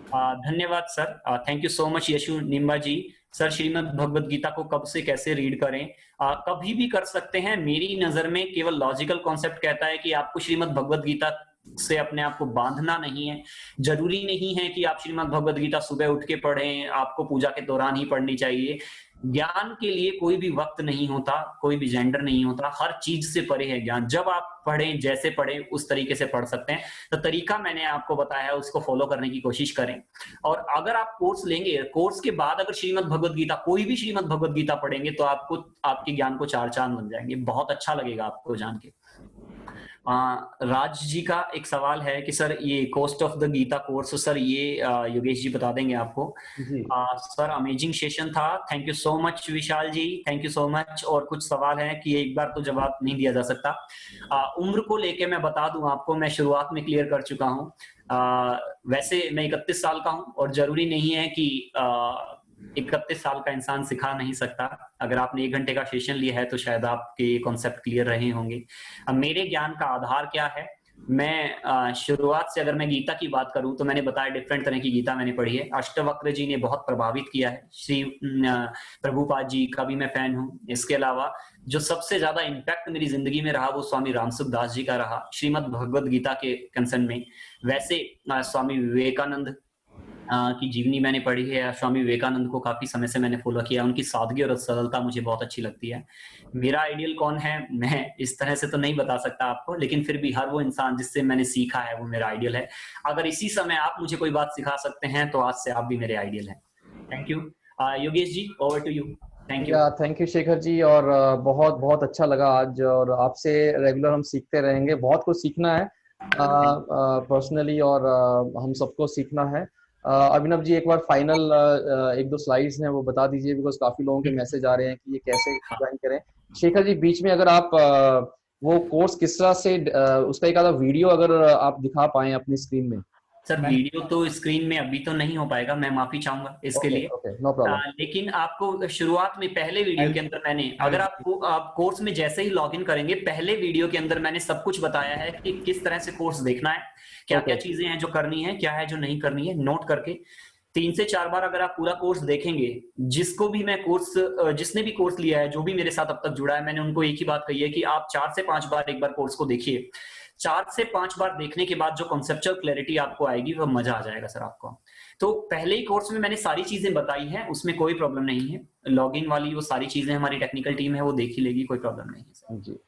धन्यवाद sir, thank you so much Yashu Nimba ji. Sir Shrimad Bhagavad Gita को कब से कैसे रीड करें? कभी भी कर सकते हैं, मेरी नजर में केवल लॉजिकल कॉन्सेप्ट कहता है कि आपको श्रीमद् भगवद गीता से अपने आप को बांधना नहीं है। जरूरी नहीं है कि आप श्रीमद् भगवद गीता सुबह उठ के पढ़ें, आपको पूजा के दौरान ही पढ़नी चाहिए। ज्ञान के लिए कोई भी वक्त नहीं होता, कोई भी जेंडर नहीं होता, हर चीज से परे है ज्ञान। जब आप पढ़ें, जैसे पढ़ें उस तरीके से पढ़ सकते हैं। तो तरीका मैंने आपको बताया है, उसको फॉलो करने की कोशिश करें। और अगर आप कोर्स लेंगे, कोर्स के बाद अगर श्रीमद् भगवद गीता, कोई भी श्रीमद् भगवद गीता पढ़ेंगे, तो आपको, आपके ज्ञान को चार चांद बन जाएंगे, बहुत अच्छा लगेगा आपको जान के। राज जी का एक सवाल है कि सर ये cost of the Gita course, sir ये योगेश जी बता देंगे आपको।
जी
सर अमेजिंग सेशन था, thank you so much Vishal ji, thank you so much. और कुछ सवाल है कि एक बार तो जवाब नहीं दिया जा सकता। उम्र को लेके मैं बता दूं आपको, मैं शुरुआत में क्लियर कर चुका हूं। वैसे मैं 31 साल का हूं, और जरूरी नहीं है कि 31 साल का इंसान सिखा नहीं सकता। अगर आपने 1 घंटे का सेशन लिया है तो शायद आपके कॉन्सेप्ट क्लियर रहे होंगे। अब मेरे ज्ञान का आधार क्या है, मैं शुरुआत से अगर मैं गीता की बात करूं तो मैंने बताया डिफरेंट तरह की गीता मैंने पढ़ी है। अष्टवक्र जी ने बहुत प्रभावित किया है, श्री प्रभुपाद जी का भी मैं फैन हूं। इसके अलावा जो सबसे ज्यादा इम्पैक्ट मेरी जिंदगी में रहा वो स्वामी रामसुख दास जी का रहा, श्रीमद् भगवद गीता के कंसर्न में। वैसे स्वामी विवेकानंद की जीवनी मैंने पढ़ी है, स्वामी विवेकानंद को काफी समय से मैंने फॉलो किया, उनकी सादगी और सरलता मुझे बहुत अच्छी लगती है। मेरा आइडियल कौन है, मैं इस तरह से तो नहीं बता सकता आपको, लेकिन फिर भी हर वो इंसान जिससे मैंने सीखा है वो मेरा आइडियल है। अगर इसी समय आप मुझे कोई बात सिखा सकते हैं तो आज से आप भी मेरे आइडियल हैं। Thank you. Yogesh ji, over to you. Thank you.
या थैंक यू शेखर जी, और बहुत बहुत अच्छा लगा आज, और आपसे रेगुलर हम सीखते रहेंगे, बहुत कुछ सीखना है पर्सनली, और हम सबको सीखना है। अभिनव जी एक बार फाइनल एक दो स्लाइड्स हैं वो बता दीजिए, बिकॉज काफी लोगों के मैसेज आ रहे हैं कि ये कैसे
हाँ
ज्वाइन करें। शेखर जी बीच में अगर आप वो कोर्स किस तरह से उसका एक आधा वीडियो अगर आप दिखा पाए अपनी स्क्रीन में।
सर, वीडियो तो स्क्रीन में अभी तो नहीं हो पाएगा, मैं माफी चाहूंगा इसके
ओके
लिए।
Okay, no problem.
लेकिन आपको शुरुआत में पहले वीडियो के अंदर मैंने, अगर आप कोर्स में जैसे ही लॉगिन करेंगे, पहले वीडियो के अंदर मैंने सब कुछ बताया है कि किस तरह से कोर्स देखना है, क्या क्या
ओके
चीजें हैं जो करनी है, क्या है जो नहीं करनी है, नोट करके 3 से 4 बार अगर आप पूरा कोर्स देखेंगे, जिसको भी मैं कोर्स, जिसने भी कोर्स लिया है, जो भी मेरे साथ अब तक जुड़ा है, मैंने उनको एक ही बात कही है कि आप 4 से 5 बार एक बार कोर्स को देखिए। 4 से 5 बार देखने के बाद जो कॉन्सेप्चुअल क्लैरिटी आपको आएगी, वो मजा आ जाएगा सर आपको। तो पहले ही कोर्स में मैंने सारी चीजें बताई हैं, उसमें कोई प्रॉब्लम नहीं है। लॉगिन वाली वो सारी चीजें हमारी टेक्निकल टीम है, वो देख ही लेगी, कोई प्रॉब्लम नहीं है सर।
जी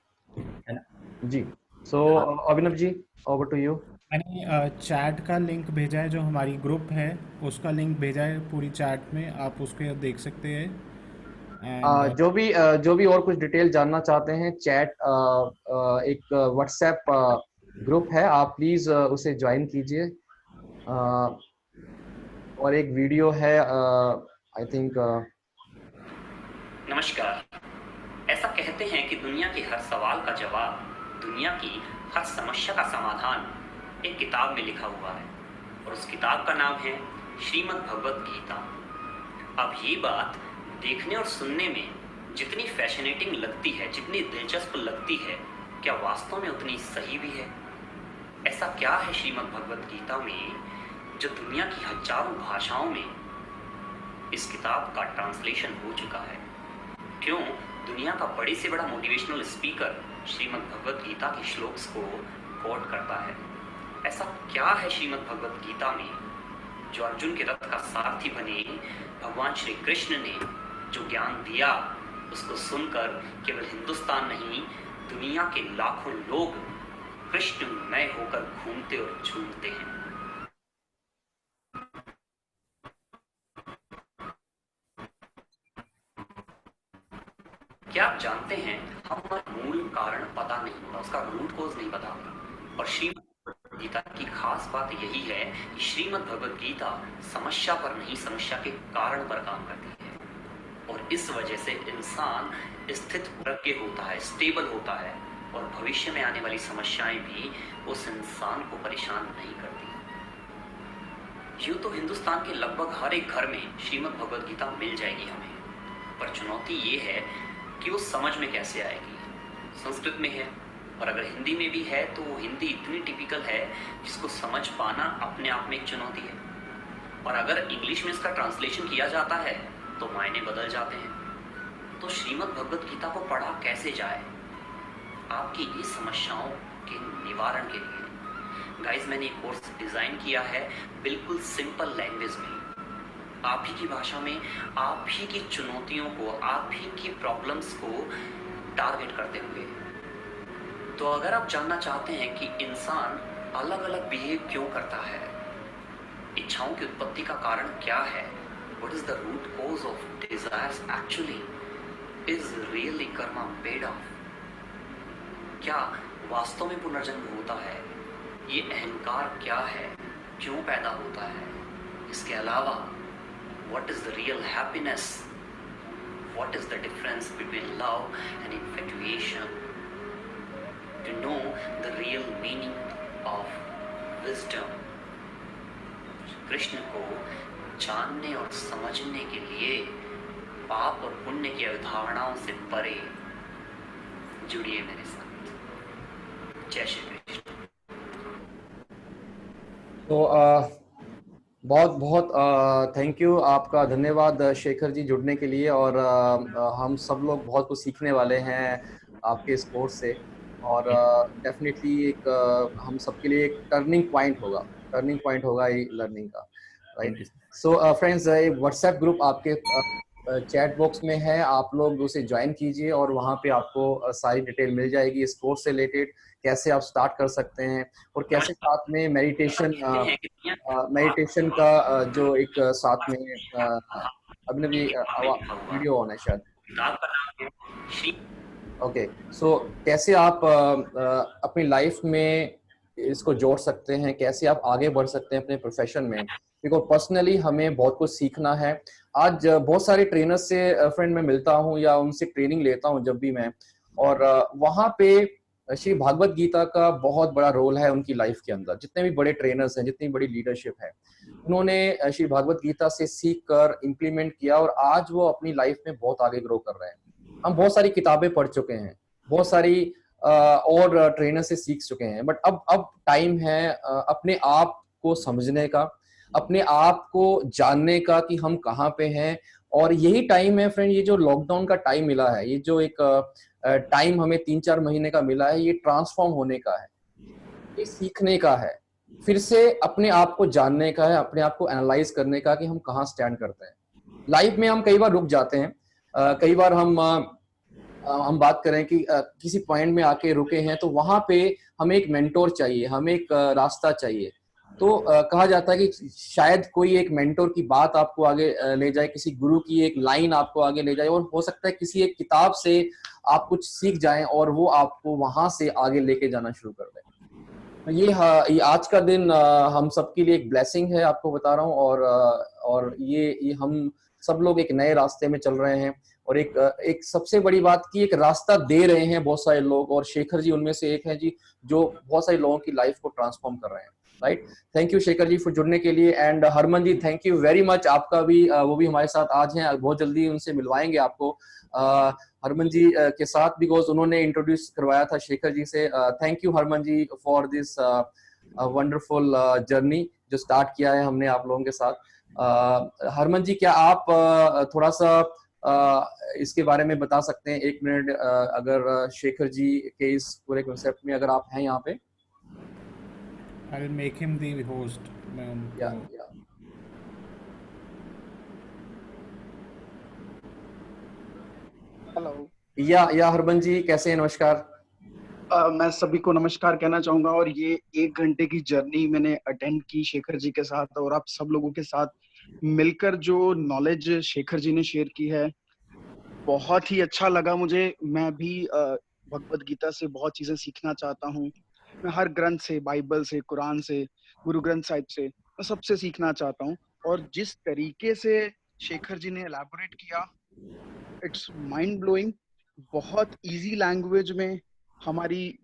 है ना?
जी। सो Abhinav ji, over to you.
मैंने चैट का लिंक भेजा है, जो हमारी ग्रुप है उसका लिंक भेजा है पूरी चैट में, आप उसके देख सकते हैं। एंड
जो भी और कुछ डिटेल जानना चाहते हैं, चैट एक व्हाट्सएप ग्रुप है, आप प्लीज उसे ज्वाइन कीजिए। और एक वीडियो है, आई थिंक।
नमस्कार। ऐसा कहते हैं कि दुनिया के हर सवाल का जवाब, दुनिया की हर समस्या का समाधान एक किताब में लिखा हुआ है, और उस किताब का नाम है श्रीमद् भगवत गीता। अब ये बात देखने और सुनने में जितनी फैसिनेटिंग लगती है, जितनी दिलचस्प लगती है, क्या वास्तव में उतनी सही भी है? ऐसा क्या है श्रीमद् भगवत गीता में जो दुनिया की हजारों भाषाओं में इस किताब का ट्रांसलेशन हो चुका है? क्यों दुनिया का बड़े से बड़ा मोटिवेशनल स्पीकर श्रीमद् भगवत गीता के श्लोक्स को कोट करता है? ऐसा क्या है श्रीमद् भगवत गीता में जो अर्जुन के रथ का सारथी बने भगवान श्री कृष्ण ने जो ज्ञान दिया, उसको सुनकर केवल हिंदुस्तान नहीं, दुनिया के लाखों लोग कृष्णमय होकर घूमते और झूमते हैं? क्या आप जानते हैं, हमारा मूल कारण पता नहीं होता, उसका रूट कोज नहीं पता होता। और श्रीमद् भगवत गीता की खास बात यही है कि श्रीमद् भगवत गीता समस्या पर नहीं, समस्या के कारण पर काम करती है। और इस वजह से इंसान स्थित प्रज्ञ होता है, स्टेबल होता है, और भविष्य में आने वाली समस्याएं भी उस इंसान को परेशान नहीं करती। यूं तो हिंदुस्तान के लगभग हर एक घर में श्रीमद् भगवत गीता मिल जाएगी हमें, पर चुनौती ये है कि वो समझ में कैसे आएगी। संस्कृत में है, और अगर हिंदी में भी है तो हिंदी इतनी टिपिकल है जिसको समझ पाना अपने आप में एक चुनौती है। और अगर इंग्लिश में इसका ट्रांसलेशन किया जाता है तो मायने बदल जाते हैं। तो श्रीमद् भगवत गीता को पढ़ा कैसे जाए आपकी ये समस्याओं के निवारण के लिए? गाइस, मैंने एक कोर्स डिजाइन किया है बिल्कुल सिंपल लैंग्वेज में, आप ही की भाषा में, आप ही की चुनौतियों को, आप ही की प्रॉब्लम्स को टारगेट करते हुए। तो अगर आप जानना चाहते हैं कि इंसान अलग अलग बिहेव क्यों करता है, इच्छाओं की उत्पत्ति का कारण क्या है, what is the root cause of desires actually, is really karma paid off, क्या वास्तव में पुनर्जन्म होता है, ये अहंकार क्या है, क्यों पैदा होता है, इसके अलावा what is the real happiness, what is the difference between love and infatuation, to know the real meaning of wisdom। Krishna को जानने और समझने के लिए पाप और पुण्य की अवधारणाओं से परे जुड़िए मेरे साथ। जय श्री कृष्ण।
तो बहुत बहुत थैंक यू, आपका धन्यवाद शेखर जी जुड़ने के लिए। और हम सब लोग बहुत कुछ सीखने वाले हैं आपके इस कोर्स से, और डेफिनेटली एक हम सबके लिए एक टर्निंग पॉइंट होगा ये लर्निंग का, राइट। सो फ्रेंड्स, एक व्हाट्सएप ग्रुप आपके चैट बॉक्स में है, आप लोग उसे ज्वाइन कीजिए और वहाँ पे आपको सारी डिटेल मिल जाएगी इस कोर्स से रिलेटेड, कैसे आप स्टार्ट कर सकते हैं, और कैसे साथ में मेडिटेशन का जो एक साथ में अभिनव जी वीडियो ऑन है शायद, ओके। सो कैसे आप अपनी लाइफ में इसको जोड़ सकते हैं, कैसे आप आगे बढ़ सकते हैं अपने प्रोफेशन में, बिकॉज पर्सनली हमें बहुत कुछ सीखना है। आज बहुत सारे ट्रेनर्स से फ्रेंड मैं मिलता हूँ या उनसे ट्रेनिंग लेता हूँ जब भी मैं, और वहाँ पे श्री भागवत गीता का बहुत बड़ा रोल है उनकी लाइफ के अंदर। जितने भी बड़े ट्रेनर्स हैं, जितनी बड़ी लीडरशिप है, उन्होंने श्री भागवत गीता से सीख कर इम्प्लीमेंट किया, और आज वो अपनी लाइफ में बहुत आगे ग्रो कर रहे हैं। हम बहुत सारी किताबें पढ़ चुके हैं, बहुत सारी और ट्रेनर से सीख चुके हैं, बट अब टाइम है अपने आप को समझने का, अपने आप को जानने का कि हम कहाँ पे हैं। और यही टाइम है फ्रेंड, ये जो लॉकडाउन का टाइम मिला है, ये जो एक टाइम हमें 3-4 महीने का मिला है, ये ट्रांसफॉर्म होने का है, ये सीखने का है, फिर से अपने आप को जानने का है, अपने आप को एनालाइज करने का कि हम कहाँ स्टैंड करते हैं। लाइफ में हम कई बार रुक जाते हैं, कई बार हम बात करें कि किसी पॉइंट में आके रुके हैं, तो वहां पे हमें एक मेंटोर चाहिए, हमें एक रास्ता चाहिए। तो कहा जाता है कि शायद कोई एक मेंटोर की बात आपको आगे ले जाए, किसी गुरु की एक लाइन आपको आगे ले जाए, और हो सकता है किसी एक किताब से आप कुछ सीख जाएं और वो आपको वहां से आगे लेके जाना शुरू कर दे। ये आज का दिन हम सबके लिए एक ब्लेसिंग है, आपको बता रहा हूँ। और ये हम सब लोग एक नए रास्ते में चल रहे हैं, और एक सबसे बड़ी बात की एक रास्ता दे रहे हैं बहुत सारे लोग, और शेखर जी उनमें से एक हैं जी, जो बहुत सारे लोगों की लाइफ को ट्रांसफॉर्म कर रहे हैं। Right, thank you Shekhar ji for जुड़ने के लिए। And Harman ji, thank you very much, आपका भी वो भी हमारे साथ आज हैं, बहुत जल्दी उनसे मिलवाएंगे आपको हरमन जी के साथ, बिकॉज उन्होंने इंट्रोड्यूस करवाया था शेखर जी से। Thank you Harman ji for this wonderful journey जो स्टार्ट किया है हमने आप लोगों के साथ। हरमन जी, क्या आप थोड़ा सा इसके बारे में बता सकते हैं, 1 मिनट, अगर शेखर जी के इस पूरे कॉन्सेप्ट में अगर आप हैं यहाँ पे?
I will make him the host. मैं
या
उनको
हेलो।
या हरमन जी कैसे हैं? नमस्कार।
मैं सभी को नमस्कार कहना चाहूंगा, और ये 1 घंटे की जर्नी मैंने अटेंड की शेखर जी के साथ, और आप सब लोगों के साथ मिलकर जो नॉलेज शेखर जी ने शेयर की है, बहुत ही अच्छा लगा मुझे। मैं भी भगवत गीता से बहुत चीजें सीखना चाहता हूँ। मैं हर ग्रंथ से, बाइबल से, कुरान से, गुरु ग्रंथ साहिब से, मैं सबसे सीखना चाहता हूँ। और जिस तरीके से शेखर जी ने एलैबोरेट किया, इट्स माइंड ब्लोइंग। बहुत इजी लैंग्वेज में हमारी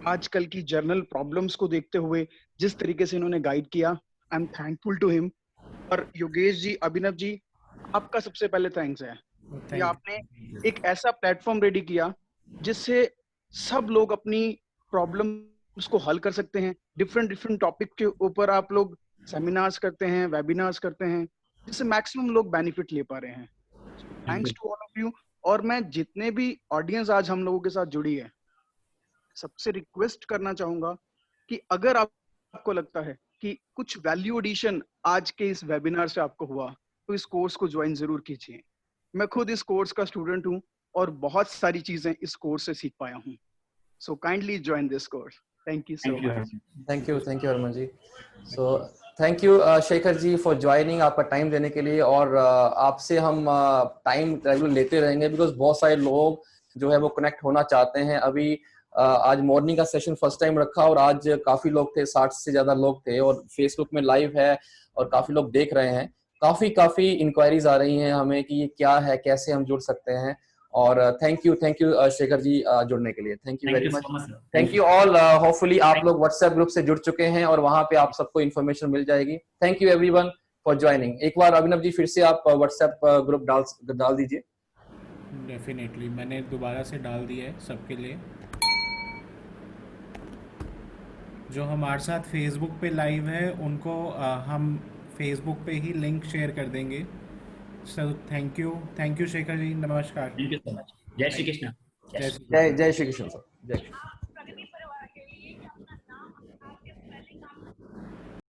आजकल की जर्नल प्रॉब्लम्स को देखते हुए जिस तरीके से इन्होंने गाइड किया, I am thankful to him. और योगेश जी, अभिनव जी, आपका सबसे पहले थैंक्स है कि
thank
आपने एक ऐसा प्लेटफॉर्म रेडी किया जिससे सब लोग अपनी प्रॉब्लम्स को हल कर सकते हैं। डिफरेंट डिफरेंट टॉपिक के ऊपर आप लोग सेमिनार्स करते हैं, वेबिनार्स करते हैं, जिससे मैक्सिमम लोग बेनिफिट ले पा रहे हैं। Thanks to all of you. और मैं जितने भी ऑडियंस आज हम लोगों के साथ जुड़ी है, सबसे रिक्वेस्ट करना चाहूंगा कि अगर आपको लगता है कि कुछ वैल्यू एडिशन आज के इस वेबिनार से आपको हुआ, तो इस कोर्स को ज्वाइन जरूर कीजिए। मैं खुद इस कोर्स का स्टूडेंट हूं और बहुत सारी चीजें इस कोर्स से सीख पाया हूं। So kindly join this course. Thank you so much.
Thank you Harman ji. So thank you Shekhar ji for joining, आपका टाइम देने के लिए। और आपसे हम टाइम रेगुलर लेते रहेंगे, बिकॉज बहुत सारे लोग जो है वो कनेक्ट होना चाहते हैं। अभी आज मॉर्निंग का सेशन फर्स्ट टाइम रखा, और आज काफी लोग थे, 60 से ज्यादा लोग थे, और फेसबुक में लाइव है और काफी लोग देख रहे हैं। काफी इंक्वायरीज आ रही हैं हमें कि ये क्या है, कैसे हम जुड़ सकते हैं। और थैंक यू शेखर जी जुड़ने के लिए। Thank you very much. Thank you all. Hopefully आप लोग व्हाट्सएप ग्रुप से जुड़ चुके हैं, और वहां पे आप सबको इन्फॉर्मेशन मिल जाएगी। Thank you everyone for joining. एक बार अभिनव जी फिर से आप व्हाट्सएप ग्रुप डाल दीजिए।
डेफिनेटली मैंने दोबारा से डाल दिया है सबके लिए। जो हमारे साथ फेसबुक पे लाइव है उनको हम फेसबुक पे ही लिंक शेयर कर देंगे। सर थैंक यू शेखर जी, नमस्कार।
Thank you so much. जय श्री कृष्ण।
जय श्री कृष्ण।
जय श्री कृष्ण सर। जय श्री कृष्ण।